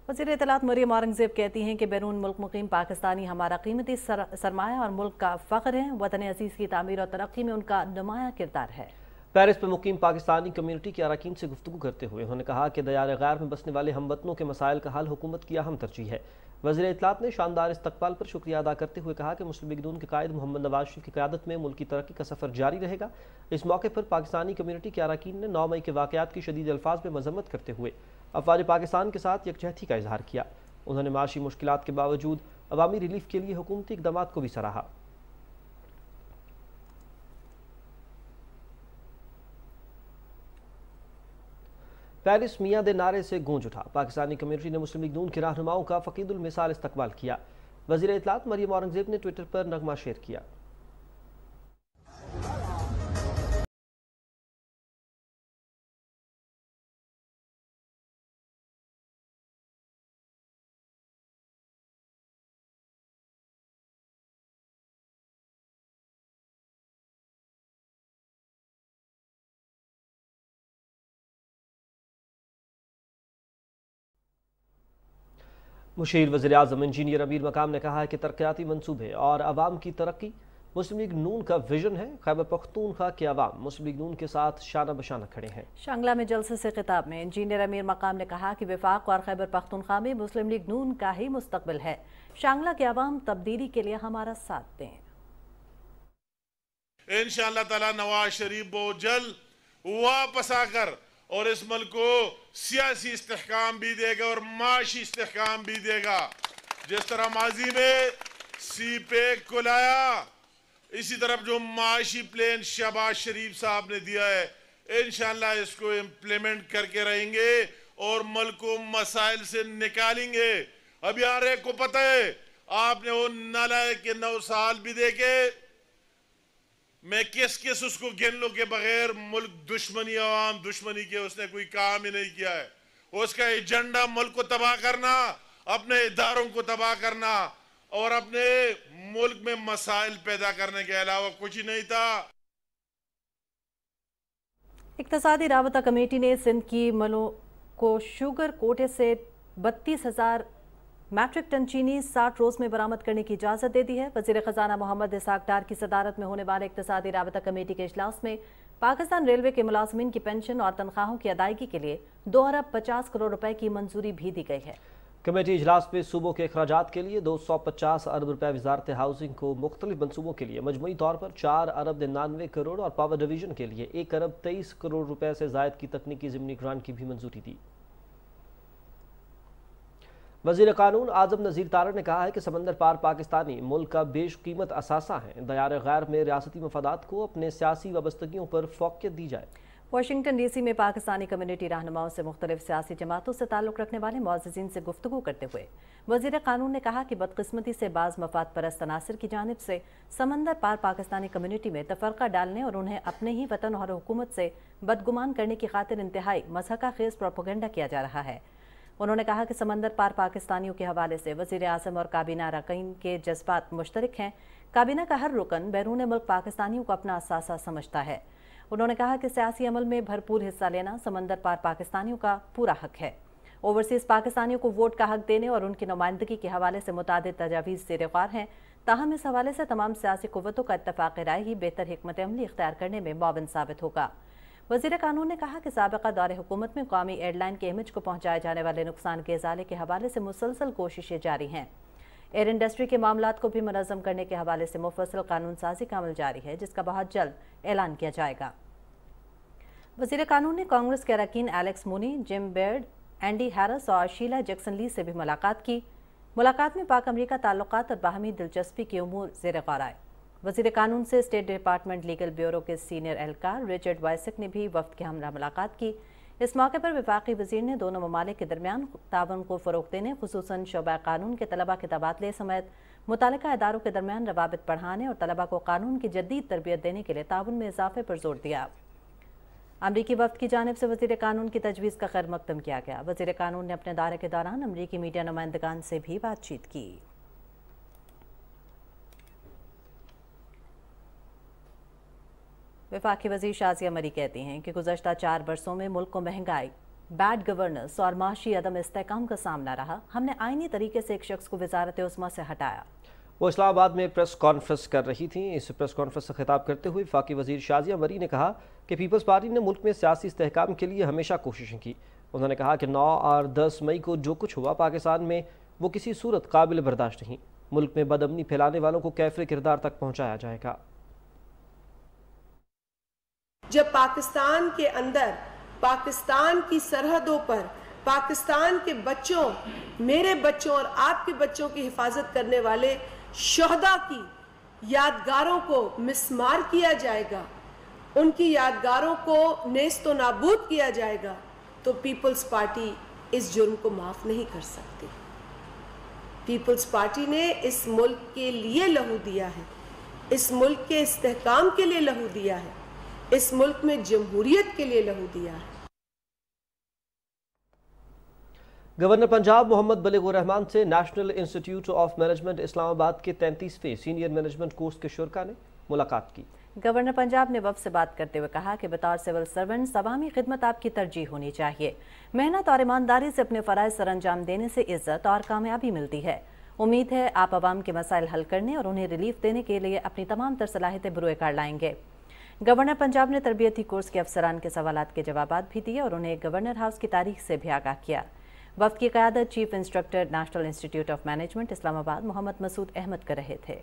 S1: वज़ीर इत्तलात मरियम औरंगज़ेब कहती हैं कि बैरून मुल्क मुकीम पाकिस्तानी हमारा कीमती सरमाया और मुल्क का फ़ख्र है। वतन अज़ीज़ की तामीर और तरक्की में उनका नुमाया किरदार है।
S2: पेरिस में मुकीम पाकिस्तानी कम्यूनिटी के अरकान से गुफ्तगू करते हुए उन्होंने कहा कि दयार गैर में बसने वाले हमवतनों के मसाइल का हल हुकूमत की अहम तरजीह है। वज़ीर इत्तलात ने शानदार इस्तकबाल पर शुक्रिया अदा करते हुए कहा कि मुस्लिम लीग नून के कायद मोहम्मद नवाज शरीफ की क़यादत में मुल्क की तरक्की का सफ़र जारी रहेगा। इस मौके पर पाकिस्तानी कम्यूनिटी के अरकान ने 9 मई के वाक़यात की शदीद अल्फाज में मजम्मत करते हुए अफ़वाज पाकिस्तान के साथ यकजहती का इजहार किया। उन्होंने माशी मुश्किलात के बावजूद अवामी रिलीफ के लिए हुकूमती इक़दामात को भी सराहा। पेरिस मियां दे नारे से गूंज उठा। पाकिस्तानी कम्युनिटी ने मुस्लिम लीग नून के रहनुमाओं का फकीदुल मिसाल इस्तकबाल किया। वज़ीर इत्तलात मरियम औरंगजेब ने ट्विटर पर नगमा शेयर किया। मुशीर वज़ीर-ए-आज़म इंजीनियर अमीर मकाम ने कहा है कि तरक्याती मंसूबे और अवाम की तरक्की मुस्लिम लीग नून का विजन है। खैबर पख्तूनख्वा के अवाम मुस्लिम लीग नून के साथ शाना बशाना खड़े हैं।
S1: शांगला में जलसे से खिताब में इंजीनियर अमीर मकाम ने कहा कि वफाक और खैबर पख्तूनख्वा में मुस्लिम लीग नून का ही मुस्तकबिल है। शांगला के अवाम तब्दीली के लिए हमारा साथ दें।
S12: इंशाअल्लाह ताला नवाज शरीफ बहुत जल्द वापस आकर और इस मुल्क को सियासी इस्तेहकाम भी देगा और माशी इस्तेहकाम भी देगा। जिस तरह माजी में सी पैक को लाया, इसी तरफ जो माशी प्लान शहबाज शरीफ साहब ने दिया है, इंशाअल्लाह इसको इम्प्लीमेंट करके रहेंगे और मुल्क को मसाइल से निकालेंगे। अब यार एक को पता है, आपने वो नालायक के 9 साल भी देखे, मैं किस किस उसको गिन लो के बगैर मुल्क दुश्मनी अवाम दुश्मनी के उसने कोई काम ही नहीं किया है। उसका एजेंडा मुल्क को तबाह करना, अपने इदारों को तबाह करना और अपने मुल्क में मसाइल पैदा करने के अलावा कुछ ही नहीं था।
S1: इक्तसादी राबता कमेटी ने सिंध की मिलों को शुगर कोटे से 32,000 मैट्रिक टन चीनी 60 रोज में बरामद करने की इजाजत दे दी है। वजीर खजाना मोहम्मद इसाक डार की सदारत में होने वाले इक्तसादी राबता कमेटी के इजलास में पाकिस्तान रेलवे के मुलाजमीन की पेंशन और तनख्वाहों की अदायगी के लिए 2 अरब 50 करोड़ रुपए की मंजूरी भी दी गई है।
S2: कमेटी इजलास में सूबों के अखराजात के लिए 250 अरब रुपए वजारत हाउसिंग को मुख्तलिफ मनसूबों के लिए मजमूई तौर पर 4 अरब 99 करोड़ और पावर डिवीजन के लिए 1 अरब 23 करोड़ रुपए से जायद की तकनीकी ज़िमनी ग्रांट की भी मंजूरी दी। वज़ीर कानून आज़म नज़ीर तारड़ ने कहा है कि समंदर पार पाकिस्तानी मुल्क का बेशकीमत असासा है। दयार गैर में रियासती मफादात को अपने सियासी वाबस्तगियों पर फोकियत दी जाए।
S1: वाशिंगटन डीसी में पाकिस्तानी कम्युनिटी रहनुमाओं से मुख्तलिफ सियासी जमातों से ताल्लुक़ रखने वाले मुअज़्ज़िज़ीन से गुफ्तगू करते हुए वज़ीर कानून ने कहा कि बदकिस्मती से बाज़ मफाद परस्त अनासर की जानिब से समंदर पार पाकिस्तानी कम्युनिटी में तफरका डालने और उन्हें अपने ही वतन और हुकूमत से बदगुमान करने की खातिर इंतहाई मज़हका खेज़ प्रोपेगेंडा किया जा रहा है। उन्होंने कहा कि समंदर पार पाकिस्तानियों के हवाले से वज़ीर आज़म और काबीना अरकान के जज्बात मुश्तरक हैं। काबीना का हर रुकन बैरून मुल्क पाकिस्तानियों को अपना असासा समझता है। उन्होंने कहा कि सियासी अमल में भरपूर हिस्सा लेना समंदर पार पाकिस्तानियों का पूरा हक है। ओवरसीज़ पाकिस्तानियों को वोट का हक देने और उनकी नुमाइंदगी के हवाले से मुतादिद तजावीज़ ज़ेर ग़ौर हैं। ताहम इस हवाले से तमाम सियासी क़ुव्वतों का इत्तफ़ाक़ राय ही बेहतर हिकमत अमली इख्तियार करने में मुआविन साबित होगा। वज़ीर कानून ने कहा कि साबिक़ा दौरे हुकूमत में कौमी एयरलाइन के इमेज को पहुँचाए जाने वाले नुकसान के इज़ाले के हवाले से मुसलसल कोशिशें जारी हैं। एयर इंडस्ट्री के मामलात को भी मुनज़्ज़म करने के हवाले से मुफस्सल कानून साजी का अमल जारी है, जिसका बहुत जल्द ऐलान किया जाएगा। वज़ीर कानून ने कांग्रेस के अरकान Alex Mooney, gym Baird, Andy Harris और शीला जैक्सन ली से भी मुलाकात की। मुलाकात में पाक अमरीका ताल्लुकात और बाहमी दिलचस्पी के उमूर ज़ेर ग़ौर आए। वज़ीर कानून से स्टेट डिपार्टमेंट लीगल ब्यूरो के सीनियर एहलकार रिचर्ड वाइसक ने भी वफ्द के हमरा मुलाकात की। इस मौके पर वफाकी वज़ीर ने दोनों ममालिक के दरमियान तावन को फ़रोग़ देने, खुसूसन शोबा कानून के तलबा के तबादले समेत मुतालिका इदारों के दरमियान रवाबित बढ़ाने और तलबा को कानून की जदीद तरबियत देने के लिए ताउन में इजाफे पर जोर दिया। अमरीकी वफ्द की जानिब से वज़ीर कानून की तजवीज़ का खैर मकदम किया गया। वज़ीर कानून ने अपने दौरे के दौरान अमरीकी मीडिया नुमाइंदगान से भी बातचीत की। वफाकी वज़ीर शाज़िया मरी कहती हैं कि गुज़श्ता 4 बरसों में मुल्क को महंगाई, बैड गवर्नेंस और माशी अदम इस्तेहकाम का सामना रहा। हमने आईनी तरीके से एक शख्स को वज़ारत उस्मा से हटाया।
S2: वो इस्लामाबाद में प्रेस कॉन्फ्रेंस कर रही थी। इस प्रेस कॉन्फ्रेंस से खिताब करते हुए वफाकी वज़ीर शाज़िया मरी ने कहा कि पीपल्स पार्टी ने मुल्क में सियासी इस्तेहकाम के लिए हमेशा कोशिशें की। उन्होंने कहा कि 9 और 10 मई को जो कुछ हुआ पाकिस्तान में वो किसी सूरत काबिल बर्दाश्त नहीं। मुल्क में बदअमनी फैलाने वालों को कैफरे किरदार तक पहुँचाया जाएगा।
S13: जब पाकिस्तान के अंदर, पाकिस्तान की सरहदों पर पाकिस्तान के बच्चों, मेरे बच्चों और आपके बच्चों की हिफाजत करने वाले शहदा की यादगारों को मिसमार किया जाएगा, उनकी यादगारों को नेस्तो नाबूद किया जाएगा, तो पीपल्स पार्टी इस जुर्म को माफ़ नहीं कर सकती। पीपल्स पार्टी ने इस मुल्क के लिए लहू दिया है, इस मुल्क के इस्तेहकाम के लिए लहू दिया है, इस मुल्क में जमहूरियत के लिए लहू दिया है।
S2: गवर्नर पंजाब मोहम्मद बलीगुर रहमान से national institute of management Islamabad के 33वें सीनियर मैनेजमेंट कोर्स के शुरका ने मुलाकात की।
S1: गवर्नर पंजाब ने वफ़द से बात करते हुए कहा कि बतौर सिविल सर्वेंट अवामी खिदमत आपकी तरजीह होनी चाहिए। मेहनत और ईमानदारी से अपने फ़राइज़ सर अंजाम देने से इज़्ज़त और कामयाबी मिलती है। उम्मीद है आप अवाम के मसाइल हल करने और उन्हें रिलीफ देने के लिए अपनी तमाम तर सलाहियतें बरूए कार लाएंगे। गवर्नर पंजाब ने तरबियती कोर्स के अफसरान के सवालात के जवाबात भी दिए और उन्हें गवर्नर हाउस की तारीख से भी आगाह किया। वफ़द की क़यादत chief instructor national institute of management Islamabad Mohammad Masood Ahmed कर रहे थे।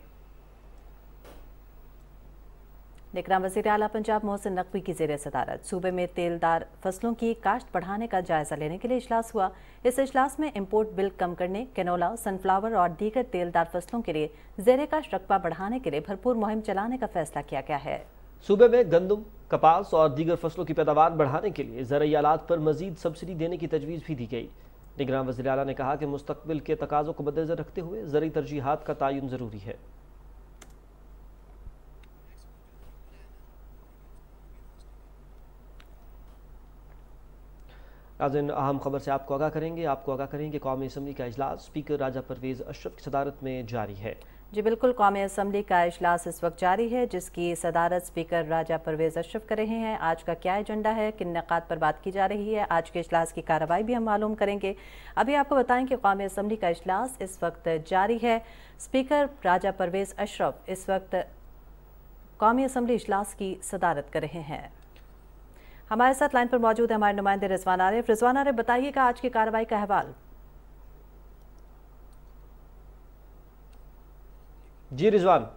S1: निगरान वज़ीर आला पंजाब मोहसिन नकवी की ज़ेर सदारत सूबे में तेलदार फसलों की काश्त बढ़ाने का जायज़ा लेने के लिए इजलास हुआ। इस इजलास में इम्पोर्ट बिल कम करने, कैनोला, सनफ्लावर और दीगर तेलदार फसलों के लिए ज़ेर काश्त रकबा बढ़ाने के लिए भरपूर मुहिम चलाने का फैसला किया गया है।
S2: सूबे में गंदम, कपास और दीगर फसलों की पैदावार बढ़ाने के लिए ज़रई आलात पर मजीद सब्सिडी देने की तजवीज़ भी दी गई। निगरान वज़ीर आला ने कहा कि मुस्तकबिल के तकाज़ों को मद्देनज़र रखते हुए ज़रई तरजीहात का तयन ज़रूरी है। नाज़रीन, अहम खबर से आपको आगाह करेंगे कौमी असम्बली का इजलास स्पीकर राजा परवेज़ अशरफ की सदारत में जारी है।
S1: जी बिल्कुल, कौमी असम्बली का इजलास इस वक्त जारी है जिसकी सदारत स्पीकर राजा परवेज़ अशरफ कर रहे हैं। आज का क्या एजेंडा है, किन निकात पर बात की जा रही है, आज के इजलास की कार्रवाई भी हम मालूम करेंगे। अभी आपको बताएं कि कौमी असम्बली का इजलास इस वक्त जारी है। स्पीकर राजा परवेज़ अशरफ इस वक्त कौमी असम्बली इजलास की सदारत कर रहे हैं। हमारे साथ लाइन पर मौजूद है हमारे नुमाइंदे रिजवान आरिफ। रिजवान आरिफ, बताइएगा आज की कार्रवाई का अहवाल।
S2: जी रिजवान।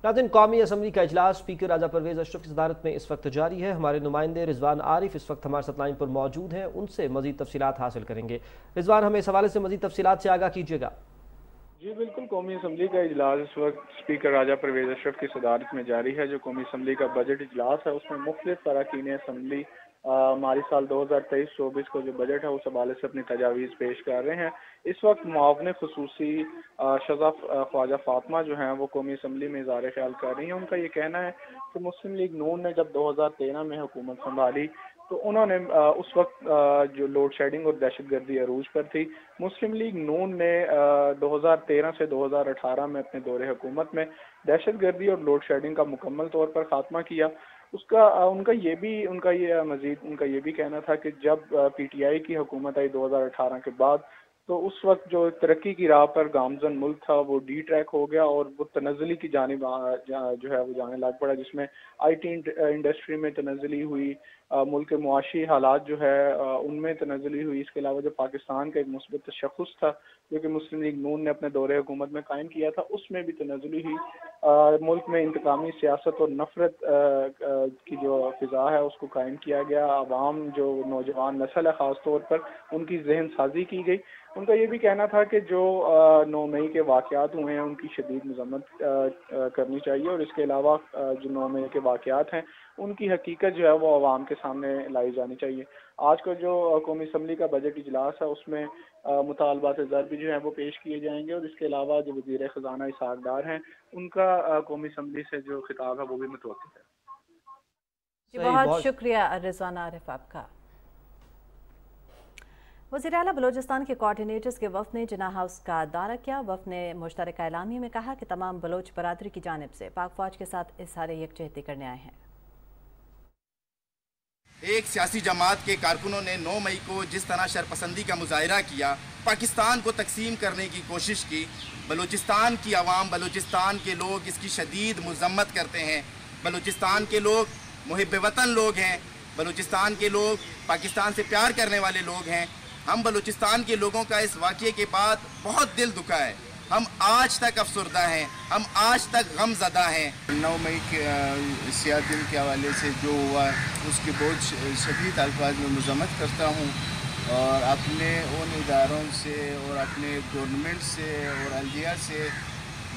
S2: नाज़रीन, कौमी असम्बली का इजलास स्पीकर राजा परवेज़ अशरफ की सदारत में इस वक्त जारी है। हमारे नुमाइंदे रिजवान आरिफ इस वक्त हमारे साथ लाइन पर मौजूद हैं, उनसे मजीद तफसीलात हासिल करेंगे। रिजवान, हमें इस हवाले से मजीद तफसीलात से आगाह कीजिएगा।
S14: जी बिल्कुल, कौमी असम्बली का इजलास इस वक्त स्पीकर राजा परवेज़ अशरफ की सदारत में जारी है। जो कौमी असम्बली का बजट इजलास है उसमें मुख्तलिफ अरकान असम्बली माली साल 2023-24 को जो बजट है उस हवाले से अपनी तजावीज़ पेश कर रहे हैं। इस वक्त मुआवने खुसूसी शज़ा ख्वाजा फातिमा जो हैं वो कौमी असम्बली में इज़हार ख्याल कर रही हैं। उनका ये कहना है कि मुस्लिम लीग नून ने जब 2013 में हुकूमत संभाली तो उन्होंने उस वक्त जो लोड शेडिंग और दहशत गर्दी अरूज पर थी। मुस्लिम लीग नून ने 2013 से 2018 में अपने दौरे हुकूमत में दहशत गर्दी और लोड शेडिंग का मुकम्मल तौर पर खात्मा किया। उनका ये भी कहना था कि जब PTI की हुकूमत आई 2018 के बाद तो उस वक्त जो तरक्की की राह पर गामजन मुल्क था वो डी ट्रैक हो गया और वो तनज़्ज़ुली की जानिब जो है वो जाने लग पड़ा, जिसमें IT इंडस्ट्री में तनज़्ज़ुली हुई, मुल्क के मुआशी हालात जो है उनमें तनज़्ज़ुली हुई। इसके अलावा जो पाकिस्तान का एक मुस्बत तशख़्ख़ुस था जो कि मुस्लिम लीग नून ने अपने दौरे हुकूमत में कायम किया था उसमें भी तनज़्ज़ुली हुई। मुल्क में इंतकामी सियासत और नफरत की जो फ़िज़ा है उसको कायम किया गया। आवाम जो नौजवान नस्ल है ख़ास तौर पर उनकी जहन साजी की गई। उनका ये भी कहना था कि जो 9 मई के वाक़यात हुए हैं उनकी शदीद मज़म्मत करनी चाहिए और इसके अलावा जो 9 मई के वाक़यात हैं उनकी हकीकत जो है वो आवाम के सामने लाई जानी चाहिए। आज का जो कौमी असम्बली का बजट इजलास है उसमें मुतालबात ज़र्ब जो है वो पेश किए जाएंगे और इसके अलावा जो वज़ीर ख़ज़ाना इसहाक़ डार हैं उनका कौमी असम्बली से जो खिताब है वो भी मुतवक्किल है।
S1: बहुत शुक्रिया रिजवान आरिफ आपका। वज़ीर आला बलोचिस्तान के कोऑर्डिनेटर्स के वफ़द ने जिन्ना हाउस का दौरा किया। वफ़द ने मुश्तरका एलामी में कहा कि तमाम बलोच बरादरी की जानिब से पाक फ़ौज के साथ इज़हार यकजहती करने आए हैं।
S15: एक सियासी जमात के कारकुनों ने 9 मई को जिस तरह शरपसंदी का मुजाहरा किया, पाकिस्तान को तकसीम करने की कोशिश की, बलूचिस्तान की आवाम, बलूचिस्तान के लोग इसकी शदीद मज़म्मत करते हैं। बलूचिस्तान के लोग मुहिब वतन लोग हैं, बलूचिस्तान के लोग पाकिस्तान से प्यार करने वाले लोग हैं। हम बलूचिस्तान के लोगों का इस वाक़ये के बाद बहुत दिल दुखा है। हम आज तक अफसरदा हैं, हम आज तक गमज़दा हैं।
S16: 9 मई के सियाह दिन के हवाले से जो हुआ उसकी बहुत शदीद अल्फाज में मज़म्मत करता हूँ और अपने उन इदारों से और अपने गवर्नमेंट से और अल्दिया से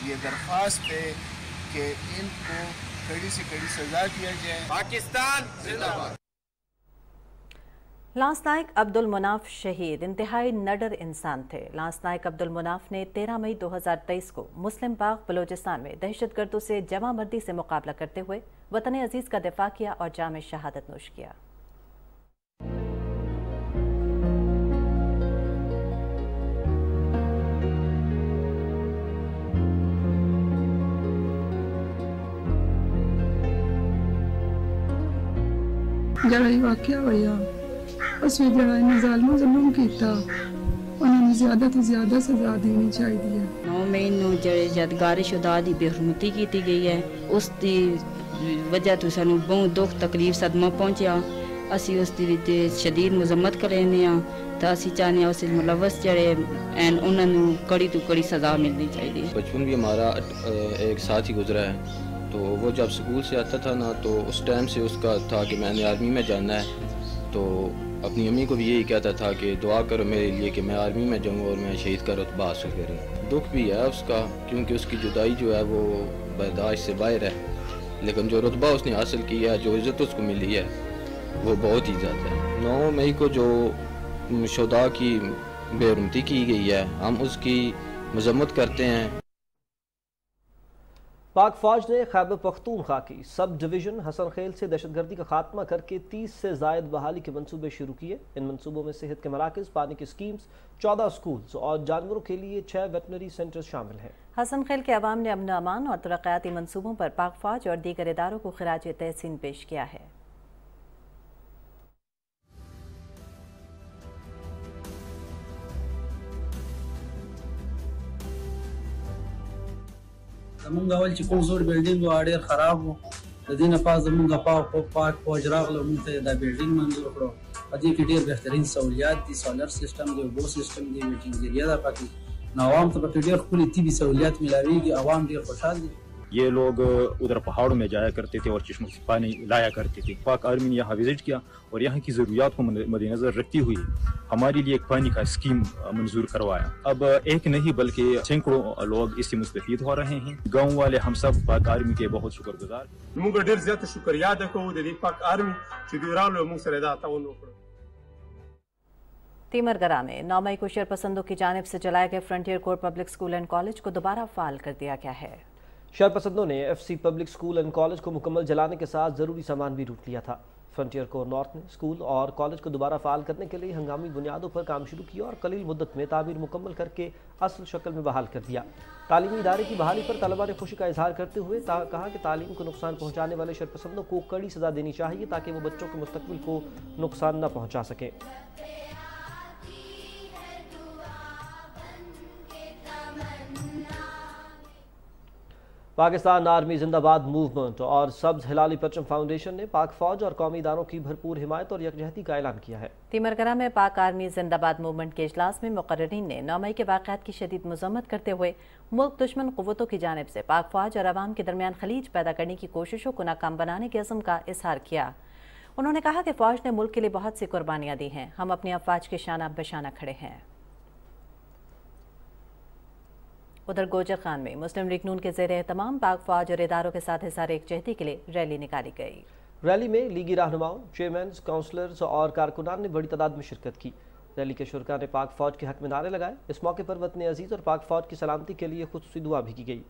S16: ये दरख्वास्त है कि इनको कड़ी से कड़ी सज़ा दिया जाए।
S15: पाकिस्तान जिंदाबाद।
S1: लांस नायक अब्दुल मुनाफ शहीद इंतहाई नडर इंसान थे। लांस नायक अब्दुल मुनाफ ने 13 मई 2023 को मुस्लिम बाग बलोचिस्तान में दहशतगर्दों से जमामर्दी से मुकाबला करते हुए वतन अजीज का दिफा किया और जाम शहादत नोश किया।
S17: जरा वाकया होया उस जरा इन जालिमों जुल्म किया, उन्होंने ज़्यादा तो ज़्यादा सज़ा देनी चाहिए।
S18: 9 मई ਨੂੰ ਜਿਹੜੇ ਯਾਦਗਾਰੀ ਸ਼ੁਦਾ ਦੀ ਬੇਹਰਮਤੀ ਕੀਤੀ ਗਈ ਹੈ, ਉਸ ਦੀ ਵਜ੍ਹਾ ਤੋਂ ਸਾਨੂੰ ਬਹੁਤ ਦੁੱਖ ਤਕਲੀਫ ਸਦਮਾ ਪਹੁੰਚਿਆ। ਅਸੀਂ ਉਸ ਦੀ ਵਿੱਚ ਸ਼ਦੀਦ ਮੁਜ਼ੰਮਤ ਕਰਨੇ ਆ ਤਾਂ ਅਸੀਂ ਚਾਹਨੇ ਆ ਉਸ ਮੁਲਵਸ ਜਿਹੜੇ ਐਨ ਉਹਨਾਂ ਨੂੰ ਕੜੀ ਤੋਂ ਕੜੀ ਸਜ਼ਾ ਮਿਲਣੀ ਚਾਹੀਦੀ ਹੈ।
S19: बचपन भी हमारा एक साथ ही गुजरा है, तो वो जब स्कूल से आता था ना तो उस टाइम से उसका था कि मैंने आर्मी में जाना है, तो अपनी अम्मी को भी यही कहता था कि दुआ करो मेरे लिए कि मैं आर्मी में जाऊँ और मैं शहीद का रुतबा हासिल करूँ। दुख भी है उसका, क्योंकि उसकी जुदाई जो है वो बर्दाश्त से बाहर है, लेकिन जो रुतबा उसने हासिल किया है, जो इज़्ज़त उसको मिली है, वो बहुत ही ज़्यादा है। 9 मई को जो शुदा की बेहरमती की गई है, हम उसकी मजम्मत करते हैं।
S2: पाक फौज ने खैबर पख्तूनख्वा की सब डिवीज़न हसन खेल से दहशतगर्दी का खात्मा करके 30 से ज़ायद बहाली के मंसूबे शुरू किए। इन मंसूबों में सेहत के मराकज़, पानी की स्कीम्स, 14 स्कूल्स और जानवरों के लिए 6 वेटनरी सेंटर्स शामिल हैं।
S1: हसन खेल के अवाम ने अमन अमान और तरक्याती मंसूबों पर पाक फौज और दीगर इदारों को खिराज तहसीन पेश किया है।
S20: زمونږ اول چې کوم زوړ بلډینګ و ډېر خراب و، د دې نه پاس زمونږ پاک فوج راغله، موږ ته دا بلډینګ منظور کړو. په دې کې ډېر بهترین سہولیات دي، سولر سیسټم دی، اوبو سیسټم دی، ویټینګ ایریا ده پکې، نو عوام ته پکې ډېر ښکلي طبي سہولیات میلاویږي، عوام ډېر خوشحال دي.
S21: یہ لوگ ادھر پہاڑوں میں جایا کرتے تھے اور چشموں سے پانی لایا کرتے تھے. پاک آرمی نے یہاں وزٹ کیا اور یہاں کی ضروریات کو مد نظر رکھتی ہوئی ہمارے لیے ایک پانی کا اسکیم منظور کروایا. اب ایک نہیں بلکہ سینکڑوں لوگ اس سے مستفید ہو رہے ہیں. گاؤں والے ہم سب پاک آرمی کے بہت شکر گزار.
S22: موږ ډېر زیات شکریا ادا کوو د دې پاک آرمی چې دوی راغلو موږ سره دا تعاون وکړ.
S1: تیمرگرہ میں 9 مئی کو شرپسندوں کی جانب سے چلائے گئے frontier corps public school and college کو دوبارہ فعال کر دیا گیا ہے.
S2: شرپسندوں نے F C public school and college کو مکمل جلانے کے ساتھ ضروری سامان بھی لوٹ لیا تھا. فرنٹیئر کور نارتھ نے اسکول اور کالج کو دوبارہ فعال کرنے کے لیے ہنگامی بنیادوں پر کام شروع کیا اور قلیل مدت میں تعمیر مکمل کر کے اصل شکل میں بحال کر دیا. تعلیمی ادارے کی بحالی پر طلباء نے خوشی کا اظہار کرتے ہوئے کہا کہ تعلیم کو نقصان پہنچانے والے شرپسندوں کو کڑی سزا دینی چاہیے تاکہ وہ بچوں کے مستقبل کو نقصان نہ پہنچا سکیں. پاکستان آرمی زندہ باد موومنٹ اور سبز ہلالی پرچم فاؤنڈیشن نے پاک فوج اور قومی اداروں کی بھرپور حمایت اور یکجہتی کا اعلان کیا ہے.
S1: تیمرگرہ میں پاک آرمی زندہ باد موومنٹ کے اجلاس میں مقررین نے 9 مئی کے واقعات کی شدید مذمت کرتے ہوئے ملک دشمن قوتوں کی جانب سے پاک فوج اور عوام کے درمیان خلیج پیدا کرنے کی کوششوں کو ناکام بنانے کے عزم کا اظہار کیا. انہوں نے کہا کہ فوج نے ملک کے لیے بہت سی قربانیاں دی ہیں، ہم اپنی افواج کے شانہ بشانہ کھڑے ہیں. ادھر گوجر خان میں مسلم لیگ نون کے زیر اہتمام پاک فوج اور اداروں کے ساتھ اظہار یکجہتی کے لیے ریلی نکالی گئی.
S2: ریلی میں لیگی رہنماؤں، چیئرمینز، کونسلرز اور کارکنان نے بڑی تعداد میں شرکت کی. ریلی کے شرکاء نے پاک فوج کے حق میں نعرے لگائے. اس موقع پر وطن عزیز اور پاک فوج کی سلامتی کے لیے خصوصی دعا بھی کی گئی.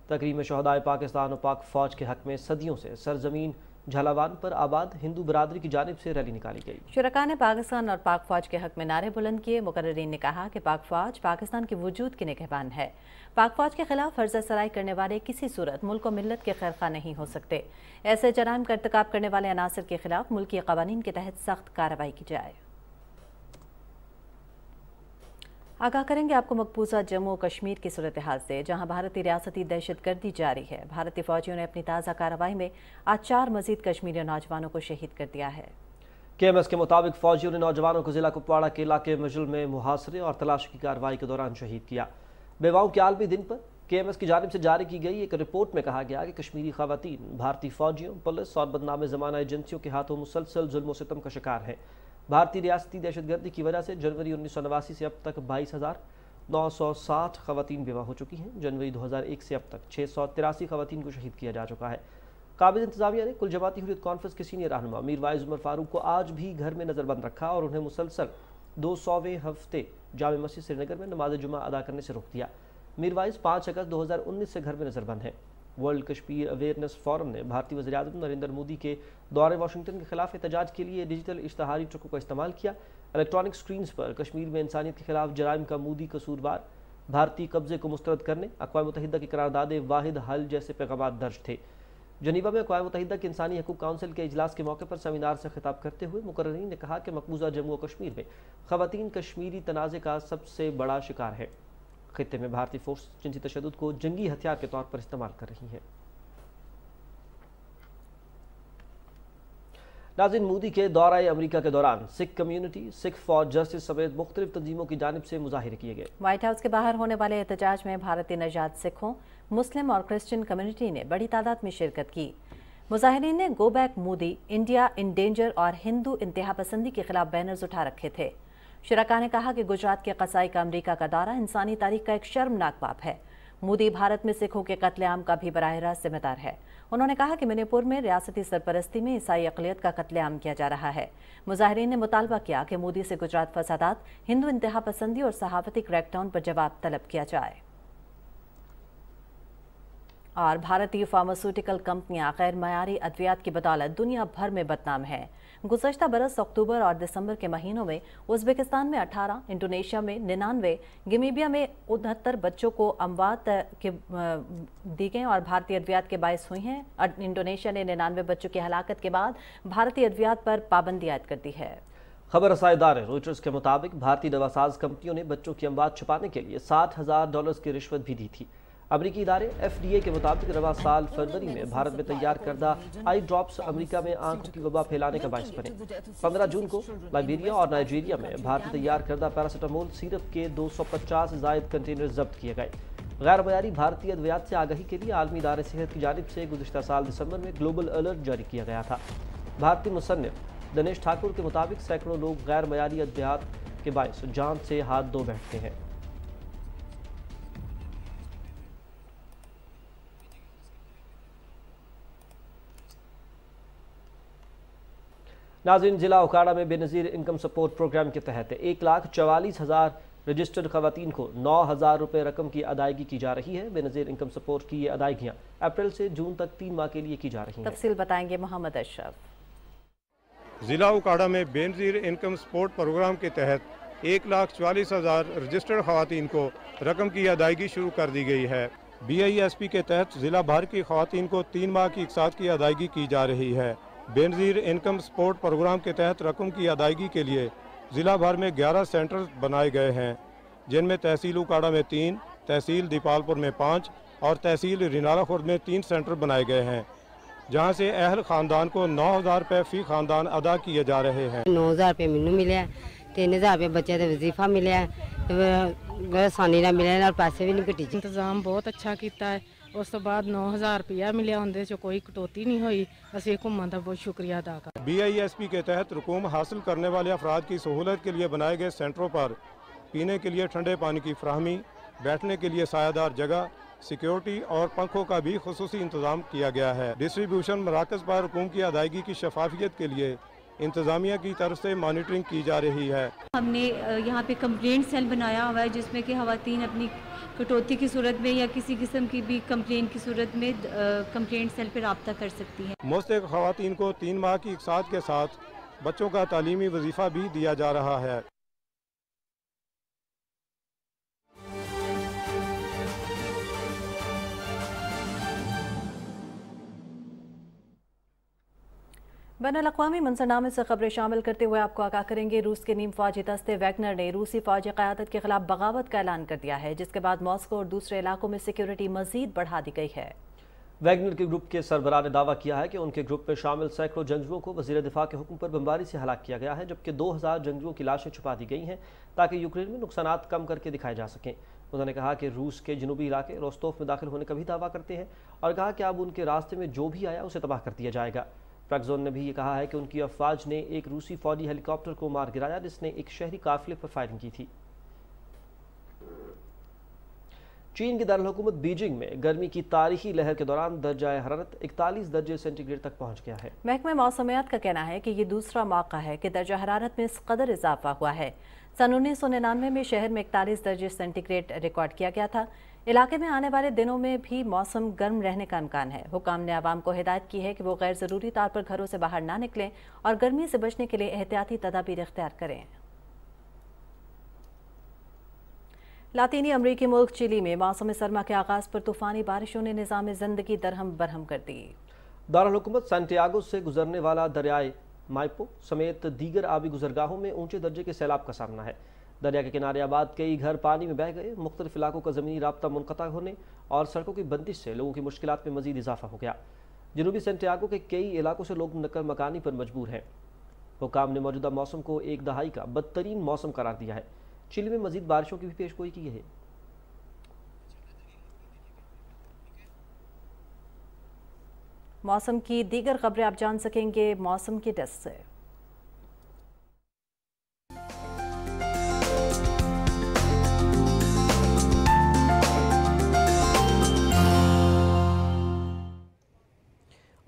S2: تقریب میں شہدائے پاکستان اور پاک فوج کے حق میں صدیوں سے سرزمین جھلاوان پر آباد ہندو برادری کی جانب سے ریلی نکالی گئی.
S1: شرکاء نے پاکستان اور پاک فوج کے حق میں نعرے بلند کیے. مقررین نے کہا کہ پاک فوج پاکستان کے وجود کے نگہبان ہے. پاک فوج کے خلاف فرض سرائی کرنے والے کسی صورت ملک و ملت کے خیرخواہ نہیں ہو سکتے. ایسے جرائم کا ارتکاب کرنے والے عناصر کے خلاف ملکی قوانین کے تحت سخت کارروائی کی جائے. آگاہ کریں گے آپ کو مقبوضہ جموں و کشمیر کی صورتحال سے، جہاں بھارتی ریاستی دہشت گردی جاری ہے. بھارتی فوجیوں نے اپنی تازہ کارروائی میں آج 4 مزید کشمیری نوجوانوں کو شہید کر دیا ہے.
S2: کے ایم ایس کے مطابق فوجیوں نے نوجوانوں کو ضلع کپواڑہ کے علاقے مجل میں محاصرے اور تلاشی کی کارروائی کے دوران شہید کیا. بیواؤں کے عالمی دن پر کے ایم ایس کی جانب سے جاری کی گئی ایک رپورٹ میں کہا گیا کہ کشمیری خواتین بھارتی فوجیوں، پولیس اور بدنام زمانہ ایجنسیوں کے ہاتھوں مسلسل ظلم و ستم کا شکار ہیں. بھارتی ریاستی دہشت گردی کی وجہ سے جنوری 1989 سے اب تک 22,960 خواتین بیوہ ہو چکی ہیں. جنوری 2001 سے اب تک 683 خواتین کو شہید کیا جا چکا ہے. काबिज इंतजामिया ने कुल जमाती हुर्रियत कॉन्फ्रेंस के सीनियर रहनुमा मीरवाइज उमर फारूक को आज भी घर में नज़रबंद रखा और उन्हें मुसलसल 200वें हफ्ते जामे मस्जिद श्रीनगर में नमाज जुमा अदा करने से रोक दिया। मीरवाइज 5 अगस्त 2019 से घर में नज़रबंद हैं। वर्ल्ड कश्मीर अवेयरनेस फोरम ने भारतीय वज़ीर आज़म नरेंद्र मोदी के दौरे वाशिंगटन के खिलाफ एहतजाज के लिए डिजिटल इश्तहारी ट्रकों का इस्तेमाल किया। इलेक्ट्रॉनिक स्क्रीन्स पर कश्मीर में इंसानियत के खिलाफ जराइम का मोदी कसूरवार, भारतीय कब्जे को मुस्तरद करने, अक़वाम मुत्तहिदा की करारदाद वाहिद हल जैसे पैगाम दर्ज थे। जनीवा में अक़वाम मुत्तहिदा की इंसानी हकूक़ काउंसिल के इजलास के मौके पर सेमिनार से खिताब करते हुए मुकर्ररीन ने कहा कि मकबूजा जम्मू और कश्मीर में ख़वातीन कश्मीरी तनाज़े का सबसे बड़ा शिकार है। खित्ते में भारतीय फोर्स जिनसी तशद्दुद को जंगी हथियार के तौर पर इस्तेमाल कर रही है। नाज़रीन, मोदी के दौरे अमेरिका के दौरान Sikh community, Sikh for justice समेत मुख्तलिफ तंजीमों की जानिब से मुजाहिरे किए गए।
S1: व्हाइट हाउस के बाहर होने वाले एहतजाज में भारतीय नजात सिखों, मुस्लिम और क्रिश्चियन कम्युनिटी ने बड़ी तादाद में शिरकत की। मुजाहिरीन ने go back Modi, India in danger और हिंदू इंतहा पसंदी के खिलाफ बैनर्स उठा रखे थे। शुरका ने कहा कि गुजरात के कसाई का अमरीका का दौरा इंसानी तारीख का एक शर्मनाक पाप है। मोदी भारत में सिखों के कत्लेआम का भी बराह रास्त जिम्मेदार है। उन्होंने कहा कि मणिपुर में रियासती सरपरस्ती में ईसाई अक़लियत का कत्लेआम किया जा रहा है। मुजाहिरीन ने मुतालबा किया कि मोदी से गुजरात फसादात, हिंदू इंतहा पसंदी और सहाफती क्रैकडाउन पर जवाब तलब किया जाए। और भारतीय फार्मास्यूटिकल कंपनियां गैर मयारी अद्वियात की बदौलत दुनिया भर में बदनाम हैं। गुज़श्ता बरस अक्टूबर और दिसंबर के महीनों में उज़्बेकिस्तान में 18, इंडोनेशिया में 99, गमीबिया में 69 बच्चों को अमवात के दी गई और भारतीय अद्वियात के बायस हुई हैं। इंडोनेशिया ने 99 बच्चों की हलाकत के बाद भारतीय अद्वियात पर पाबंदी आयद कर दी है।
S2: खबर रसाईदार रॉयटर्स के मुताबिक भारतीय दवासाज कंपनियों ने बच्चों की अमवात छुपाने के लिए $60,000 की रिश्वत भी दी थी। अमरीकी इदारे FDA के मुताबिक रवा साल फरवरी में भारत में तैयार करदा आई ड्रॉप्स अमरीका में आंखों की वबा फैलाने का बायस बने। 15 जून को लाइबेरिया और नाइजीरिया में भारत में तैयार करदा पैरासिटामोल सिरप के 250 से ज़ायद कंटेनर जब्त किए गए। गैर मयारी भारतीय अद्वियात से आगाही के लिए आलमी इदारे सेहत की जानिब से गुज़श्ता साल दिसंबर में ग्लोबल अलर्ट जारी किया गया था। भारतीय मुसन्निफ दिनेश ठाकुर के मुताबिक सैकड़ों लोग गैर मयारी अद्वियात के बायस जान से हाथ धो बैठते हैं। नाज़रीन, जिला उकाड़ा में बेनज़ीर इनकम सपोर्ट प्रोग्राम के तहत 1,44,000 रजिस्टर्ड खवातीन को 9,000 रुपये रकम की अदायगी की जा रही है। बेनज़ीर इनकम सपोर्ट की ये अदायगियाँ अप्रैल से जून तक 3 माह के लिए की जा रही हैं।
S1: तफसील बताएंगे मोहम्मद अशरफ।
S22: जिला उकाड़ा में बेनज़ीर इनकम सपोर्ट प्रोग्राम के तहत 1,44,000 रजिस्टर्ड खवातीन को रकम की अदायगी शुरू कर दी गई है। BISP के तहत जिला भर की खवातीन को 3 माह की इकसात की अदायगी की जा रही है। बेनज़ीर इनकम सपोर्ट प्रोग्राम के तहत रकम की अदायगी के लिए ज़िला भर में 11 सेंटर बनाए गए हैं, जिनमें तहसील उकाड़ा में 3, तहसील दीपालपुर में 5 और तहसील रिनाला खुर्द में 3 सेंटर बनाए गए हैं, जहां से अहल ख़ानदान को 9,000 रुपये फ़ी ख़ानदान अदा किए जा रहे हैं।
S3: 9,000 रुपये मैनू मिले, 3,000 रुपये बच्चे का वजीफा मिले, आसानी ना मिले और पैसे भी नहीं कटी।
S4: इंतजाम बहुत अच्छा किया है। उस तो बाद 9,000 रुपया मिले, उनके चो कोई कटौती नहीं हुई। असीं घूमन का बहुत शुक्रिया अदा कर।
S22: BISP के तहत रकूम हासिल करने वाले अफराद की सहूलत के लिए बनाए गए सेंटरों पर पीने के लिए ठंडे पानी की फराहमी, बैठने के लिए सायादार जगह, सिक्योरिटी और पंखों का भी खुसूसी इंतजाम किया गया है। डिस्ट्रीब्यूशन मराकज़ पर रकूम की अदायगी की शफाफियत के लिए इंतजामिया की तरफ से मॉनिटरिंग की जा रही है।
S23: हमने यहाँ पे कंप्लेंट सेल बनाया हुआ है, जिसमें कि खवातीन अपनी कटौती की सूरत में या किसी किस्म की भी कंप्लेंट की सूरत में कंप्लेंट सेल पर रब्ता कर सकती हैं।
S22: मुस्तहिक़ खवातीन को 3 माह की इकसात के साथ बच्चों का तालीमी वजीफ़ा भी दिया जा रहा है।
S1: बैनुल-अक़वामी मंजरनामे से खबरें शामिल करते हुए आपको आगाह करेंगे। रूस के नीम फौजी दस्ते वैगनर ने रूसी फौजी क़यादत के खिलाफ बगावत का ऐलान कर दिया है, जिसके बाद मॉस्को और दूसरे इलाकों में सिक्योरिटी मजीद बढ़ा दी गई है।
S2: वैगनर के ग्रुप के सरबराह ने दावा किया है कि उनके ग्रुप में शामिल सैकड़ों जंगजुओं को वज़ीर दिफा के हुक्म पर बमबारी से हलाक किया गया है, जबकि 2,000 जंगजुओं की लाशें छुपा दी गई हैं ताकि यूक्रेन में नुकसानात कम करके दिखाए जा सकें। उन्होंने कहा कि रूस के जनूबी इलाके रोस्तोफ में दाखिल होने का भी दावा करते हैं और कहा कि अब उनके रास्ते में जो भी आया उसे तबाह कर दिया जाएगा। फ्रैक्जोन ने भी ये कहा है कि उनकी अफवाज ने एक रूसी फौजी हेलीकॉप्टर को मार गिराया, जिसने एक शहरी काफिले पर फायरिंग की थी। चीन की दारुल-हुकूमत बीजिंग में गर्मी की तारीखी लहर के दौरान दर्जा हरारत 41 दर्जे सेंटीग्रेड तक पहुंच गया है।
S1: महकमे मौसमियात का कहना है कि ये दूसरा मौका है कि दर्जा हरारत में इस कदर इजाफा हुआ है। सन 1999 में शहर में 41 दर्जे सेंटीग्रेड रिकॉर्ड किया गया था। इलाके में आने वाले दिनों में भी मौसम गर्म रहने का इम्कान है। हुकाम ने आवाम को हिदायत की है कि वो गैर ज़रूरी तौर पर घरों से बाहर ना निकलें और गर्मी से बचने के लिए एहतियाती तदाबीर इख्तियार करें। लातीनी अमरीकी मुल्क चिली में मौसम सरमा के आगाज़ पर तूफ़ानी बारिशों ने निज़ाम ज़िंदगी दरहम बरहम कर दी।
S2: दारुल-हुकूमत सैंटियागो से गुजरने वाला दरियाए माइपो समेत दीगर आबी गुजरगाहों में ऊंचे दर्जे के सैलाब का सामना है। दरिया के किनारे आबाद कई घर पानी में बह गए। मुख्तलिफ इलाकों का ज़मीनी राब्ता मुनक़ता होने और सड़कों की बंदिश से लोगों की मुश्किलात में मज़ीद इजाफा हो गया। जनूबी सैंटियागो के कई इलाकों से लोग नकल मकानी पर मजबूर हैं। हुकाम ने मौजूदा मौसम को एक दहाई का बदतरीन मौसम करार दिया है। चिली में मज़ीद बारिशों की भी पेशगोई की है।
S1: मौसम की दीगर खबरें आप जान सकेंगे मौसम की डेस्क से।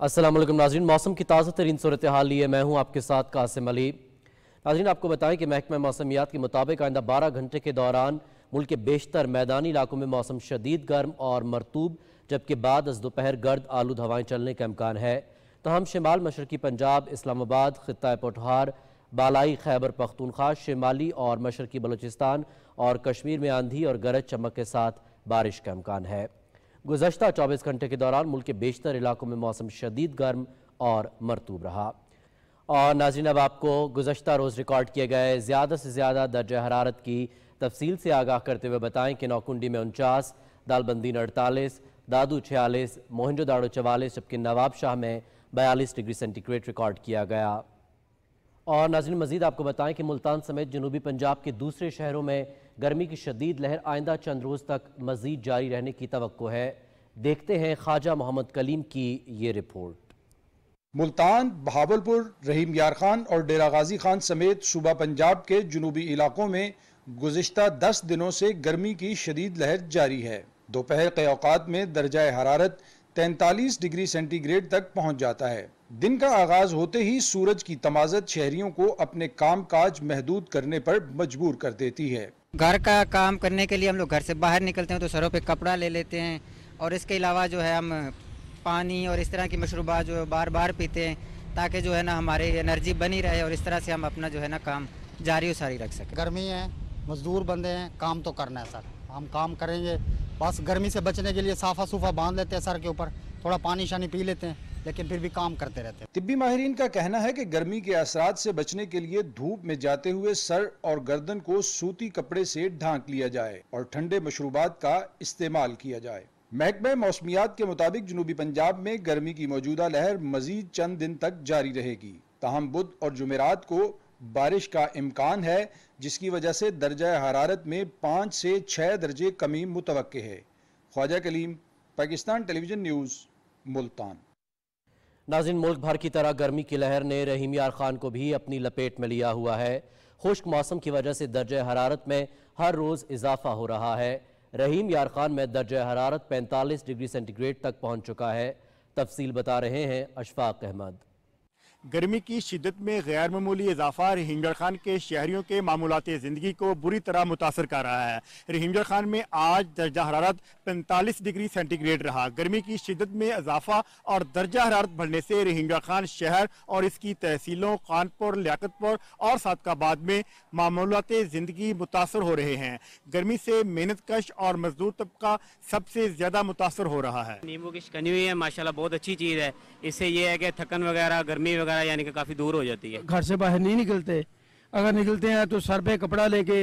S5: अस्सलाम वालेकुम नाज़रीन, मौसम की ताज़ा तरीन सूरत हाल लिए मैं हूँ आपके साथ कासिम अली। नाज़रीन आपको बताएं कि महकमा मौसमियात के मुताबिक आइंदा 12 घंटे के दौरान मुल्क के बेशतर मैदानी इलाकों में मौसम शदीद गर्म और मरतूब, जबकि बाद अज़ दोपहर गर्द आलूद हवाएं चलने का इम्कान है। तहम शिमाल मशरकी पंजाब, इस्लामाबाद, खित्ता पोठार, बालाई खैबर पख्तूनख्वा, शिमाली और मशरकी बलूचिस्तान और कश्मीर में आंधी और गरज चमक के साथ बारिश का इम्कान है। गुज़श्ता 24 घंटे के दौरान मुल्क के बेशतर इलाकों में मौसम शदीद गर्म और मरतूब रहा। और नाज़रीन अब आपको गुज़श्ता रोज़ रिकॉर्ड किए गए ज़्यादा से ज़्यादा दर्जा हरारत की तफसील से आगाह करते हुए बताएं कि नौकुंडी में 49, दालबंदी में 48, दादू 46, मोहनजोदाड़ो 44, जबकि नवाब शाह में 42 डिग्री सेंटीग्रेड रिकॉर्ड किया गया। और नाज़रीन मज़ीद आपको बताएं कि मुल्तान समेत जनूबी पंजाब के दूसरे शहरों में गर्मी की शदीद लहर आइंदा चंद रोज़ तक मज़ीद जारी रहने की तवक्को है। देखते हैं ख्वाजा मोहम्मद कलीम की ये रिपोर्ट।
S6: मुल्तान, बहावलपुर, रहीम यार खान और डेरा गाजी खान समेत सूबा पंजाब के जनूबी इलाकों में गुज़िश्ता 10 दिनों से गर्मी की शदीद लहर जारी है। दोपहर के औकात में दर्जा हरारत 43 डिग्री सेंटीग्रेड तक पहुंच जाता है। दिन का आगाज होते ही सूरज की तमाज़त शहरियों को अपने काम काज महदूद करने पर मजबूर कर देती है।
S8: घर का काम करने के लिए हम लोग घर से बाहर निकलते हैं तो सरों पे कपड़ा ले लेते हैं, और इसके अलावा जो है हम पानी और इस तरह की मशरूबात जो बार बार पीते हैं ताकि जो है ना हमारी एनर्जी बनी रहे और इस तरह से हम अपना जो है ना काम जारी सारी रख सकें।
S24: गर्मी है, मजदूर बंदे हैं, काम तो करना है सर, हम काम करेंगे। बस गर्मी से बचने के लिए साफा सूफा बांध लेते हैं सर के ऊपर, थोड़ा पानी शानी पी लेते हैं, लेकिन फिर भी काम करते रहते हैं।
S6: तिब्बी माहिरीन का कहना है कि गर्मी के असरात से बचने के लिए धूप में जाते हुए सर और गर्दन को सूती कपड़े से ढांक लिया जाए और ठंडे मशरूबात का इस्तेमाल किया जाए। महकमा मौसमियात के मुताबिक जनूबी पंजाब में गर्मी की मौजूदा लहर मजीद चंद दिन तक जारी रहेगी। ताहम बुध और जुमेरात को बारिश का इम्कान है, जिसकी वजह से दर्जा हरारत में 5 से 6 दर्जे कमी मुतवक्के है। Khawaja Kaleem, Pakistan television news, Multan.
S5: नाज़रीन मुल्क भर की तरह गर्मी की लहर ने रहीम यार खान को भी अपनी लपेट में लिया हुआ है। खुश्क मौसम की वजह से दर्जा हरारत में हर रोज़ इजाफा हो रहा है। रहीम यार खान में दर्जा हरारत 45 डिग्री सेंटीग्रेड तक पहुंच चुका है। तफसील बता रहे हैं अशफाक अहमद।
S25: गर्मी की शिद्दत में गैर मामूली इजाफा रहीमगढ़ खान के शहरियों के मामूलाती ज़िंदगी को बुरी तरह मुतासर कर रहा है। रहीमगढ़ खान में आज दर्जा हरारत 45 डिग्री सेंटीग्रेड रहा। गर्मी की शिद्दत में इजाफा और दर्जा हरारत बढ़ने से रहीमगढ़ खान शहर और इसकी तहसीलों खानपुर, लियाकतपुर और सादकाबाद में मामूलाती ज़िंदगी मुतासर हो रहे हैं। गर्मी से मेहनत कश और मजदूर तबका सबसे ज़्यादा मुतासर हो रहा है।
S26: नींबू की शिकनी हुई है, माशाल्लाह बहुत अच्छी चीज़ है। इससे ये है कि थकन वगैरह, गर्मी वगैरह यानी कि काफी दूर हो जाती है।
S27: घर से बाहर नहीं निकलते, अगर निकलते हैं तो सर पे कपड़ा लेके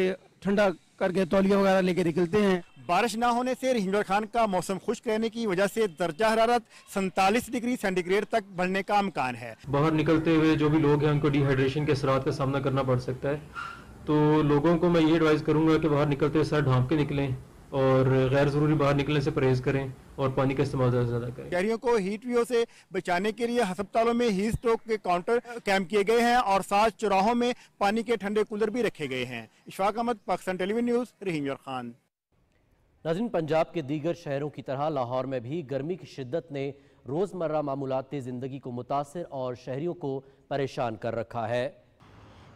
S27: ठंडा करके तौलिया वगैरह लेके निकलते हैं।
S25: बारिश न होने से रहीमगढ़ खान का मौसम खुश्क रहने की वजह से दर्जा हरारत 47 डिग्री सेंटीग्रेड तक बढ़ने का इम्कान है।
S28: बाहर निकलते हुए जो भी लोग हैं उनको डिहाइड्रेशन के असरात का सामना करना पड़ सकता है, तो लोगों को मैं ये एडवाइस करूंगा कि बाहर निकलते हुए सर ढांप के निकलें और गैर जरूरी बाहर निकलने से परहेज करें और पानी का इस्तेमाल ज़्यादा करें।
S25: शहरियों को हीट वेव से बचाने के लिए अस्पतालों में हीट स्ट्रोक के काउंटर कैंप किए गए हैं और 7 चौराहों में पानी के ठंडे कूलर भी रखे गए हैं। Ishfaq Ahmed, Pakistan television news, Rahimgarh Khan.
S5: नाज़रीन, पंजाब के दीगर शहरों की तरह लाहौर में भी गर्मी की शिद्दत ने रोज़मर्रा मामूलात ज़िंदगी को मुतासिर और शहरियों को परेशान कर रखा है।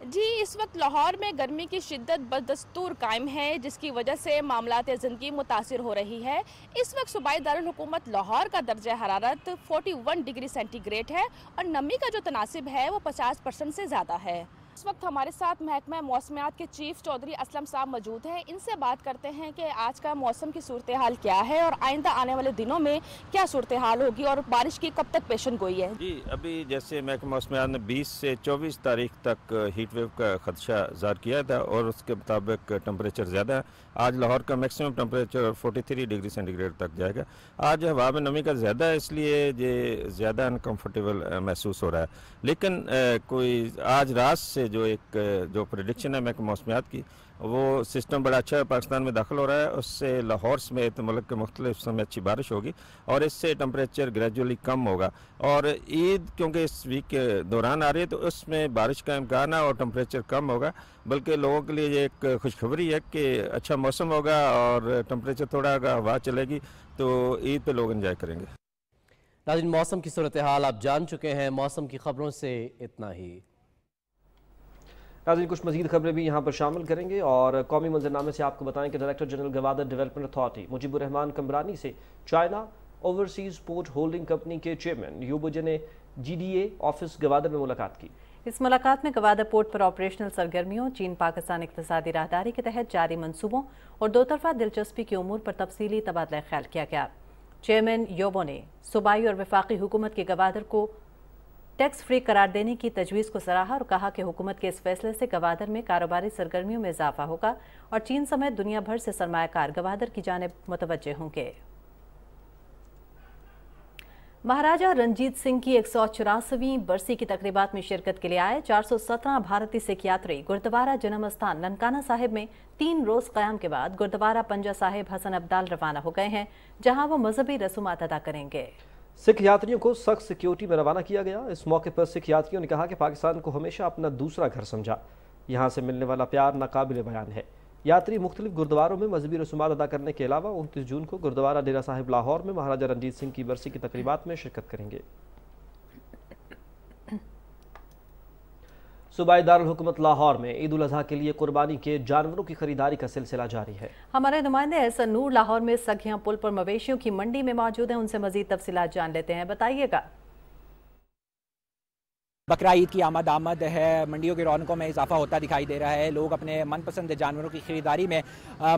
S7: जी, इस वक्त लाहौर में गर्मी की शिद्दत बदस्तूर कायम है, जिसकी वजह से मामलात ज़िंदगी मुतासिर हो रही है। इस वक्त सूबाई दारुल हुकूमत लाहौर का दर्जा हरारत 41 डिग्री सेंटीग्रेड है और नमी का जो तनासिब है वो 50% से ज़्यादा है। इस वक्त हमारे साथ महकमा मौसमियात के चीफ चौधरी असलम साहब मौजूद हैं। इनसे बात करते हैं कि आज का मौसम की सूरत हाल क्या है और आइंदा आने वाले दिनों में क्या सूरत हाल होगी और बारिश की कब तक पेशन गोई है।
S9: जी, अभी जैसे महकमा मौसमियात ने 20 से 24 तारीख तक हीट वेव का खदशा ज़ाहिर किया था और उसके मुताबिक टेम्परेचर ज़्यादा है। आज लाहौर का मैक्सिमम टेम्परेचर 43 डिग्री सेंटीग्रेड तक जाएगा। आज हवा में नमी का ज़्यादा है, इसलिए ये ज़्यादा अनकम्फर्टेबल महसूस हो रहा है। लेकिन कोई आज रात से जो प्रेडिक्शन है महकमा मौसमियात की, वो सिस्टम बड़ा अच्छा पाकिस्तान में दाखिल हो रहा है। उससे लाहौर समेत मुल्क के मुख्तलिफ हिस्सों में अच्छी बारिश होगी और इससे टेम्परेचर ग्रेजुअली कम होगा। और ईद क्योंकि इस वीक के दौरान आ रही है तो उसमें बारिश का इम्कान है और टेम्परेचर कम होगा। बल्कि लोगों के लिए ये एक खुशखबरी है कि अच्छा मौसम होगा और टेम्परेचर थोड़ा हवा चलेगी तो ईद पे लोग एंजॉय करेंगे।
S5: नाज़रीन, मौसम की सूरत हाल आप जान चुके हैं। मौसम की खबरों से इतना ही।
S2: नाज़रीन, कुछ मज़ीद खबरें भी यहाँ पर शामिल करेंगे और कौमी मंजरनामे से आपको बताएं कि director general Gwadar development authority Mujibur Rahman Kamrani से China overseas port holding company के चेयरमैन यूबुजे ने GDA ऑफिस गवादर में मुलाकात की।
S1: इस मुलाकात में गवादर पोर्ट पर ऑपरेशनल सरगर्मियों, चीन पाकिस्तान इक़्तिसादी राहदारी के तहत जारी मंसूबों और दो तरफा दिलचस्पी के उमूर पर तफसीली तबादला ख्याल किया गया। चेयरमैन योबो ने सूबाई और वफाकी हुकूमत के गवादर को टैक्स फ्री करार देने की तजवीज़ को सराहा और कहा कि हुकूमत के इस फैसले से गवादर में कारोबारी सरगर्मियों में इजाफा होगा और चीन समेत दुनिया भर से सरमायाकार गवादर की जानिब मुतवज्जे होंगे। महाराजा रंजीत सिंह की 184वीं बरसी की तकरीबात में शिरकत के लिए आए 417 भारतीय सिख यात्री गुरुद्वारा जन्म स्थान ननकाना साहिब में 3 रोज़ क़याम के बाद गुरुद्वारा पंजा साहिब हसन अब्दाल रवाना हो गए हैं, जहां वो मजहबी रसूमात अदा करेंगे।
S2: सिख यात्रियों को सख्त सिक्योरिटी में रवाना किया गया। इस मौके पर सिख यात्रियों ने कहा कि पाकिस्तान को हमेशा अपना दूसरा घर समझा। यहाँ से मिलने वाला प्यार नाकाबिल बयान है। यात्री मुख्तलिफ गुरुद्वारों में मजहबी रसूमात अदा करने के अलावा 29 जून को गुरुद्वारा डेरा साहिब लाहौर में महाराजा रंजीत सिंह की बरसी की तकरीबात में शिरकत करेंगे। सूबाई दारुल हुकूमत लाहौर में ईद उल अज़हा के लिए कुर्बानी के जानवरों की खरीदारी का सिलसिला जारी है। हमारे नुमाइंदे एहसन नूर लाहौर में सखियां पुल पर मवेशियों की मंडी में मौजूद हैं, उनसे मजीद तफसीलात जान लेते हैं। बताइएगा।
S10: बकरा ईद की आमद है, मंडियों की रौनकों में इजाफा होता दिखाई दे रहा है। लोग अपने मनपसंद जानवरों की खरीदारी में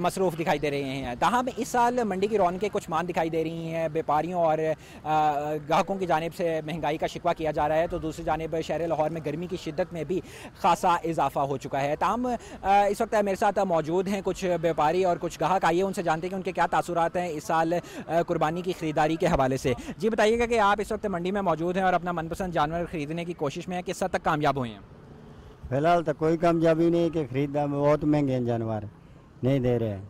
S10: मसरूफ़ दिखाई दे रहे हैं। ताहम इस साल मंडी की रौनकें कुछ मान दिखाई दे रही हैं। व्यापारियों और ग्राहकों की जानिब से महंगाई का शिकवा किया जा रहा है, तो दूसरी जानिब शहर लाहौर में गर्मी की शिद्दत में भी खासा इजाफा हो चुका है। ताहम इस वक्त मेरे साथ मौजूद हैं कुछ व्यापारी और कुछ ग्राहक। आइए उनसे जानते हैं कि उनके क्या तासुरात हैं इस साल कुर्बानी की खरीदारी के हवाले से। जी बताइएगा कि आप इस वक्त मंडी में मौजूद हैं और अपना मनपसंद जानवर खरीदने की कोशिश में किस हद तक कामयाब हुए हैं?
S11: फिलहाल तो कोई कामयाबी नहीं कि खरीदा, बहुत महंगे हैं जानवर, नहीं दे रहे हैं।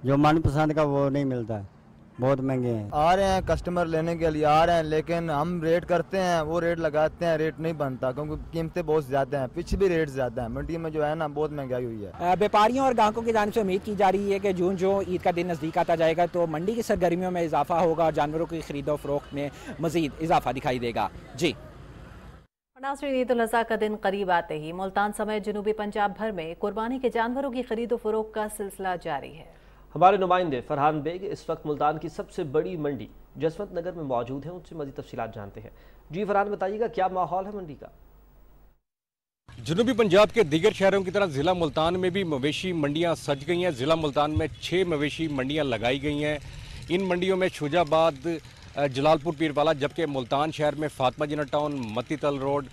S11: जो मनपसंद का वो नहीं मिलता, बहुत महंगे हैं।
S12: आ रहे हैं कस्टमर लेने के लिए आ रहे हैं, लेकिन हम रेट करते हैं, वो रेट लगाते हैं, रेट नहीं बनता क्योंकि कीमतें बहुत ज़्यादा हैं। पीछे भी रेट ज़्यादा है, मंडी में जो है ना बहुत महंगाई हुई है।
S10: व्यापारियों और ग्राहकों की जानिब से उम्मीद की जा रही है कि जून जो ईद का दिन नज़दीक आता जाएगा तो मंडी की सरगर्मियों में इजाफा होगा और जानवरों की खरीदो फरोख्त में मज़ीद इजाफा दिखाई देगा। जी
S1: नाज़रीन, ईद उल अज़हा का दिन करीब आते ही मुल्तान समेत जनूबी पंजाब भर में कुर्बानी के जानवरों की खरीदो फरोख्त का सिलसिला जारी है।
S2: हमारे नुमाइंदे फरहान बेग इस वक्त मुल्तान की सबसे बड़ी मंडी जसवंत नगर में मौजूद हैं, उनसे मज़ीद तफसीलात जानते हैं। जी फरहान, बताइएगा क्या माहौल है मंडी का?
S13: जनूबी पंजाब के दीगर शहरों की तरह ज़िला मुल्तान में भी मवेशी मंडियाँ सज गई हैं। ज़िला मुल्तान में 6 मवेशी मंडियाँ लगाई गई हैं। इन मंडियों में शुजाबाद, जलालपुर पीरवाला, जबकि मुल्तान शहर में फातिमा जिन्ना टाउन, मतीतल रोड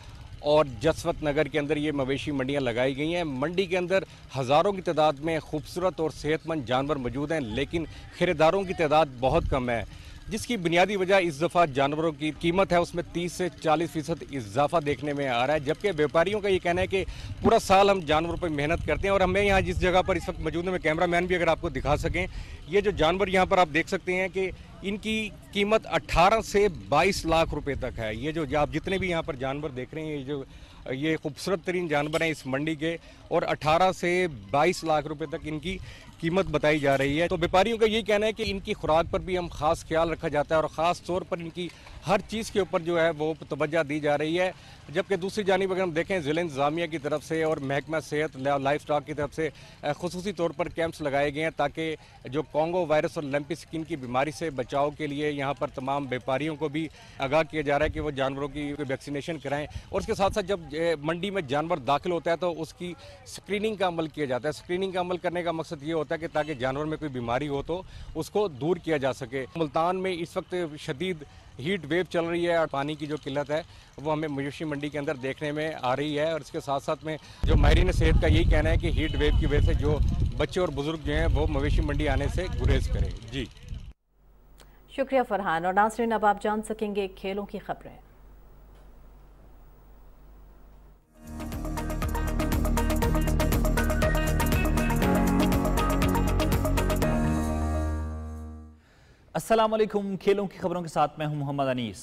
S13: और जसवंत नगर के अंदर ये मवेशी मंडियां लगाई गई हैं। मंडी के अंदर हज़ारों की तादाद में खूबसूरत और सेहतमंद जानवर मौजूद हैं, लेकिन खरीदारों की तादाद बहुत कम है, जिसकी बुनियादी वजह इस दफ़ा जानवरों की कीमत है उसमें 30 से 40% इजाफा देखने में आ रहा है। जबकि व्यापारियों का ये कहना है कि पूरा साल हम जानवरों पर मेहनत करते हैं। और हमें यहाँ जिस जगह पर इस वक्त मौजूद है, कैमरा मैन भी अगर आपको दिखा सकें, ये जो जानवर यहाँ पर आप देख सकते हैं कि इनकी कीमत 18 से 22 लाख रुपए तक है। ये जो आप जितने भी यहाँ पर जानवर देख रहे हैं, ये खूबसूरत तरीन जानवर हैं इस मंडी के, और 18 से 22 लाख रुपए तक इनकी कीमत बताई जा रही है। तो व्यापारियों का यही कहना है कि इनकी खुराक पर भी हम खास ख्याल रखा जाता है और ख़ास तौर पर इनकी हर चीज़ के ऊपर जो है वो तवज्जो दी जा रही है। जबकि दूसरी जानिब अगर हम देखें ज़िला इंतज़ामिया की तरफ से और महकमा सेहत लाइफ स्टॉक की तरफ से खुसूसी तौर पर कैंप्स लगाए गए हैं ताकि जो कॉन्गो वायरस और लंपी स्किन की बीमारी से बचाव के लिए यहाँ पर तमाम व्यापारियों को भी आगाह किया जा रहा है कि वो जानवरों की वैक्सीनेशन कराएं। और उसके साथ साथ जब मंडी में जानवर दाखिल होता है तो उसकी स्क्रीनिंग का अमल किया जाता है। स्क्रीनिंग का अमल करने का मकसद ये होता है कि ताकि जानवर में कोई बीमारी हो तो उसको दूर किया जा सके। मुल्तान में इस वक्त शदीद हीट वेव चल रही है और पानी की जो किल्लत है वो हमें मवेशी मंडी के अंदर देखने में आ रही है। और इसके साथ साथ में जो माहिरीन सेहत का यही कहना है कि हीट वेव की वजह से जो बच्चे और बुजुर्ग जो हैं वो मवेशी मंडी आने से गुरेज करें। जी
S1: शुक्रिया फरहान। और नाज़रीन, अब आप जान सकेंगे खेलों की खबरें।
S14: अस्सलाम वालेकुम। खेलों की खबरों के साथ मैं हूं मोहम्मद अनीस।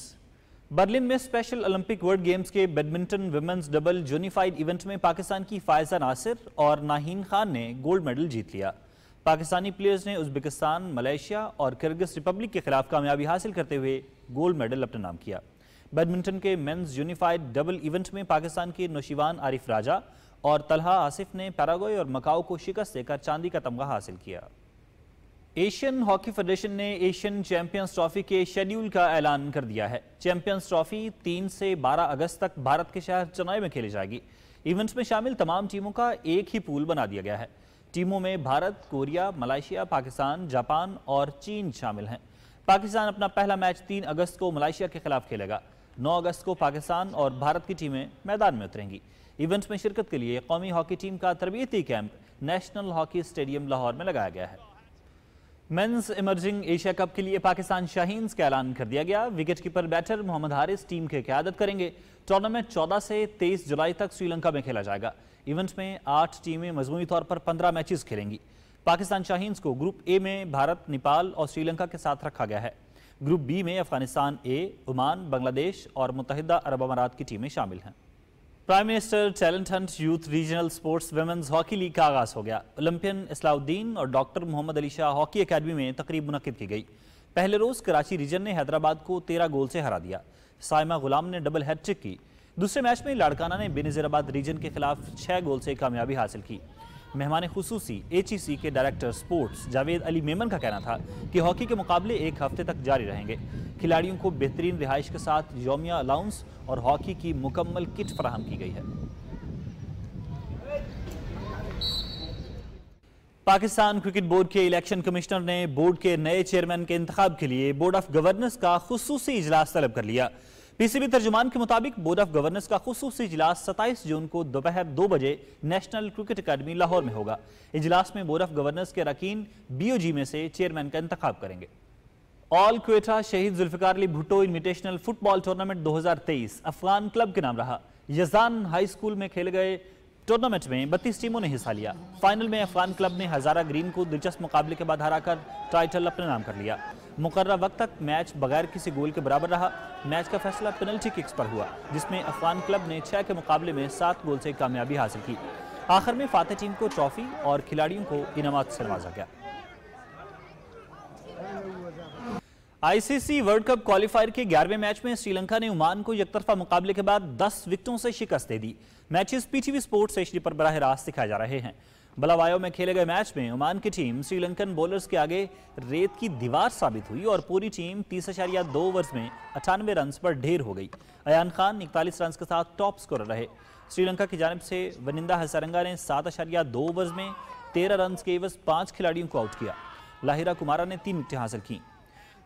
S14: बर्लिन में स्पेशल ओलंपिक वर्ल्ड गेम्स के badminton women's double unified event में पाकिस्तान की फायजा नासिर और नाहीन खान ने गोल्ड मेडल जीत लिया। पाकिस्तानी प्लेयर्स ने उज़्बेकिस्तान, मलेशिया और किर्गिज़ रिपब्लिक के खिलाफ कामयाबी हासिल करते हुए गोल्ड मेडल अपने नाम किया। बैडमिंटन के मेंस यूनिफाइड डबल इवेंट में पाकिस्तान के नौशिवान आरिफ राजा और तलहा आसिफ ने पैराग्वे और मकाओ को शिकस्त देकर चांदी का तमगा हासिल किया। एशियन हॉकी फेडरेशन ने एशियन चैंपियंस ट्रॉफी के शेड्यूल का ऐलान कर दिया है। चैंपियंस ट्रॉफी 3 से 12 अगस्त तक भारत के शहर चेन्नई में खेली जाएगी। इवेंट्स में शामिल तमाम टीमों का एक ही पूल बना दिया गया है। टीमों में Bharat, Korea, Malaysia, Pakistan, Japan और चीन शामिल हैं। पाकिस्तान अपना पहला मैच 3 अगस्त को मलेशिया के खिलाफ खेलेगा। 9 अगस्त को पाकिस्तान और भारत की टीमें मैदान में उतरेंगी। इवेंट्स में शिरकत के लिए कौमी हॉकी टीम का तरबियती camp national hockey stadium Lahore में लगाया गया है। मेंस इमर्जिंग एशिया कप के लिए पाकिस्तान शाहीन्स का ऐलान कर दिया गया। Wicket keeper batter Mohammad Haris team की क़यादत करेंगे। टूर्नामेंट 14 से 23 जुलाई तक श्रीलंका में खेला जाएगा। इवेंट्स में 8 टीमें मजमूई तौर पर 15 मैचेस खेलेंगी। पाकिस्तान शाहीन्स को ग्रुप ए में भारत, नेपाल और श्रीलंका के साथ रखा गया है। ग्रुप बी में अफगानिस्तान ए, ओमान, बांग्लादेश और मुत्तहिदा अरब अमारात की टीमें शामिल हैं। Prime minister talent hunt youth regional sports women's hockey league का आगाज हो गया। ओलंपियन इस्लाउद्दीन और doctor Mohammad Ali Shah hockey academy में तकरीब मुनक्किद की गई। पहले रोज कराची रीजन ने हैदराबाद को 13 गोल से हरा दिया। साइमा गुलाम ने डबल हैट्रिक की। दूसरे मैच में लाड़काना ने बेनज़ीराबाद रीजन के खिलाफ 6 गोल से कामयाबी हासिल की। मेहमान खुसूसी HEC के डायरेक्टर स्पोर्ट्स जावेद अली मेमन का कहना था कि हॉकी के मुकाबले 1 हफ्ते तक जारी रहेंगे। खिलाड़ियों को बेहतरीन रिहाइश के साथ यौमिया अलाउंस और हॉकी की मुकम्मल किट फराहम की गई है। पाकिस्तान क्रिकेट बोर्ड के इलेक्शन कमिश्नर ने बोर्ड के नए चेयरमैन के इंतखाब के लिए बोर्ड ऑफ गवर्नर्स का खुसूसी इजलास तलब कर लिया। PCB तर्जुमान के मुताबिक बोर्ड ऑफ गवर्नर्स का खुसूसी इजलास 27 जून को दोपहर 2 बजे नेशनल क्रिकेट अकेडमी लाहौर में होगा। इजलास में बोर्ड ऑफ गवर्नर्स के अरकान BOG में से चेयरमैन का इंतखाब करेंगे। ऑल क्वेटा शहीद Zulfikar Ali Bhutto invitational football tournament 2023 Afghan club के नाम रहा। यजान हाई स्कूल में खेले गए टूर्नामेंट में 32 टीमों ने हिस्सा लिया। फाइनल में अफगान क्लब ने हजारा ग्रीन को दिलचस्प मुकाबले के बाद हराकर टाइटल अपने नाम कर लिया। मुकर्रर वक्त तक मैच बगैर किसी गोल के बराबर रहा। मैच का फैसला पेनल्टी किक्स पर हुआ, जिसमें अफगान क्लब ने 6 के मुकाबले में 7 गोल से कामयाबी हासिल की। आखिर में फातह टीम को ट्रॉफी और खिलाड़ियों को इनामात से नवाजा गया। ICC वर्ल्ड कप क्वालिफायर के 11वें मैच में श्रीलंका ने ओमान को एकतरफा मुकाबले के बाद 10 विकेटों से शिकस्त दे दी। मैचेस PTV स्पोर्ट्स HD पर बराह रास्त दिखाए जा रहे हैं। बलावायो में खेले गए मैच में ओमान की टीम श्रीलंकन बॉलर्स के आगे रेत की दीवार साबित हुई और पूरी टीम 30.2 ओवर्स में 98 रन पर ढेर हो गई। अयान खान 41 रन के साथ टॉप स्कोरर रहे। श्रीलंका की जानिब से वनिंदा हसरंगा ने 7.2 ओवर्स में 13 रन के एवज 5 खिलाड़ियों को आउट किया। लाहिरा कुमारा ने 3 विकेटें हासिल की।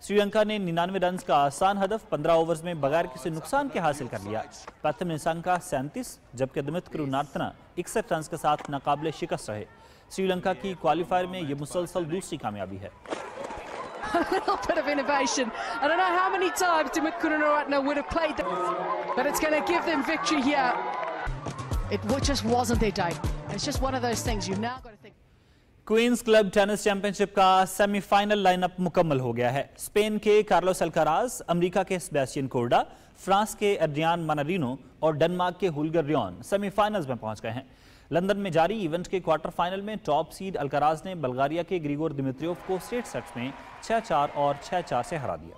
S14: श्रीलंका ने 99 रन का आसान हदफ 15 ओवर्स में बगैर किसी नुकसान के हासिल कर लिया। प्रथम निशंका 37 जबकि दमित करुनारत्ना 61 रन के साथ नाकाबिले शिकस्त रहे। श्रीलंका की क्वालिफायर में यह मुसलसल दूसरी कामयाबी है।
S15: A little bit of innovation. I don't know how many times Dimit Karunaratne would have played that, but it's going to give them victory here. It just wasn't their day. It's just one of those things you've now got to think.
S14: Queens club tennis championship का semifinal lineup मुकम्मल हो गया है। Spain के Carlos Alcaraz, America के Sebastian Korda, France के Adrian Mannarino और Denmark के हुल्गर रियॉन सेमीफाइनल्स में पहुंच गए हैं। लंदन में जारी इवेंट के क्वार्टर फाइनल में टॉप सीड अल्कराज ने बल्गारिया के ग्रिगोर दिमित्रियोव को स्ट्रेट सेट्स में 6-4 और 6-4 से हरा दिया।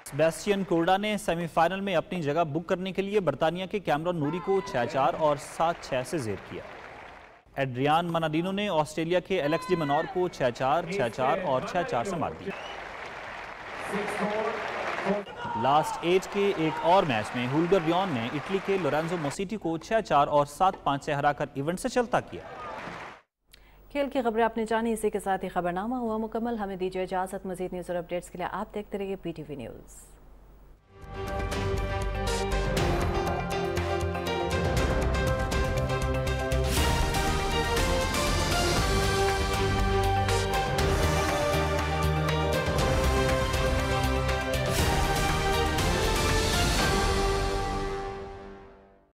S14: सेबेस्टियन कोर्डा ने सेमीफाइनल में अपनी जगह बुक करने के लिए बर्तानिया के कैमरॉन नूरी को 6-4 और 7-6 से जेर किया। एड्रियान मनाडिनो ने ऑस्ट्रेलिया के एलेक्स डी मनोर को 6-4, 6-4 और 6-4 से मात दिया। लास्ट 8 के एक और मैच में हुल्गर रियॉन ने इटली के लोरेंजो मोसिटी को 6-4 और 7-5 से हराकर इवेंट से चलता किया।
S1: खेल की खबरें आपने जानी, इसी के साथ ही खबरनामा हुआ मुकम्मल। हमें दीजिए इजाजत। मजीद न्यूज़ और अपडेट्स के लिए आप देखते रहिए PTV न्यूज़।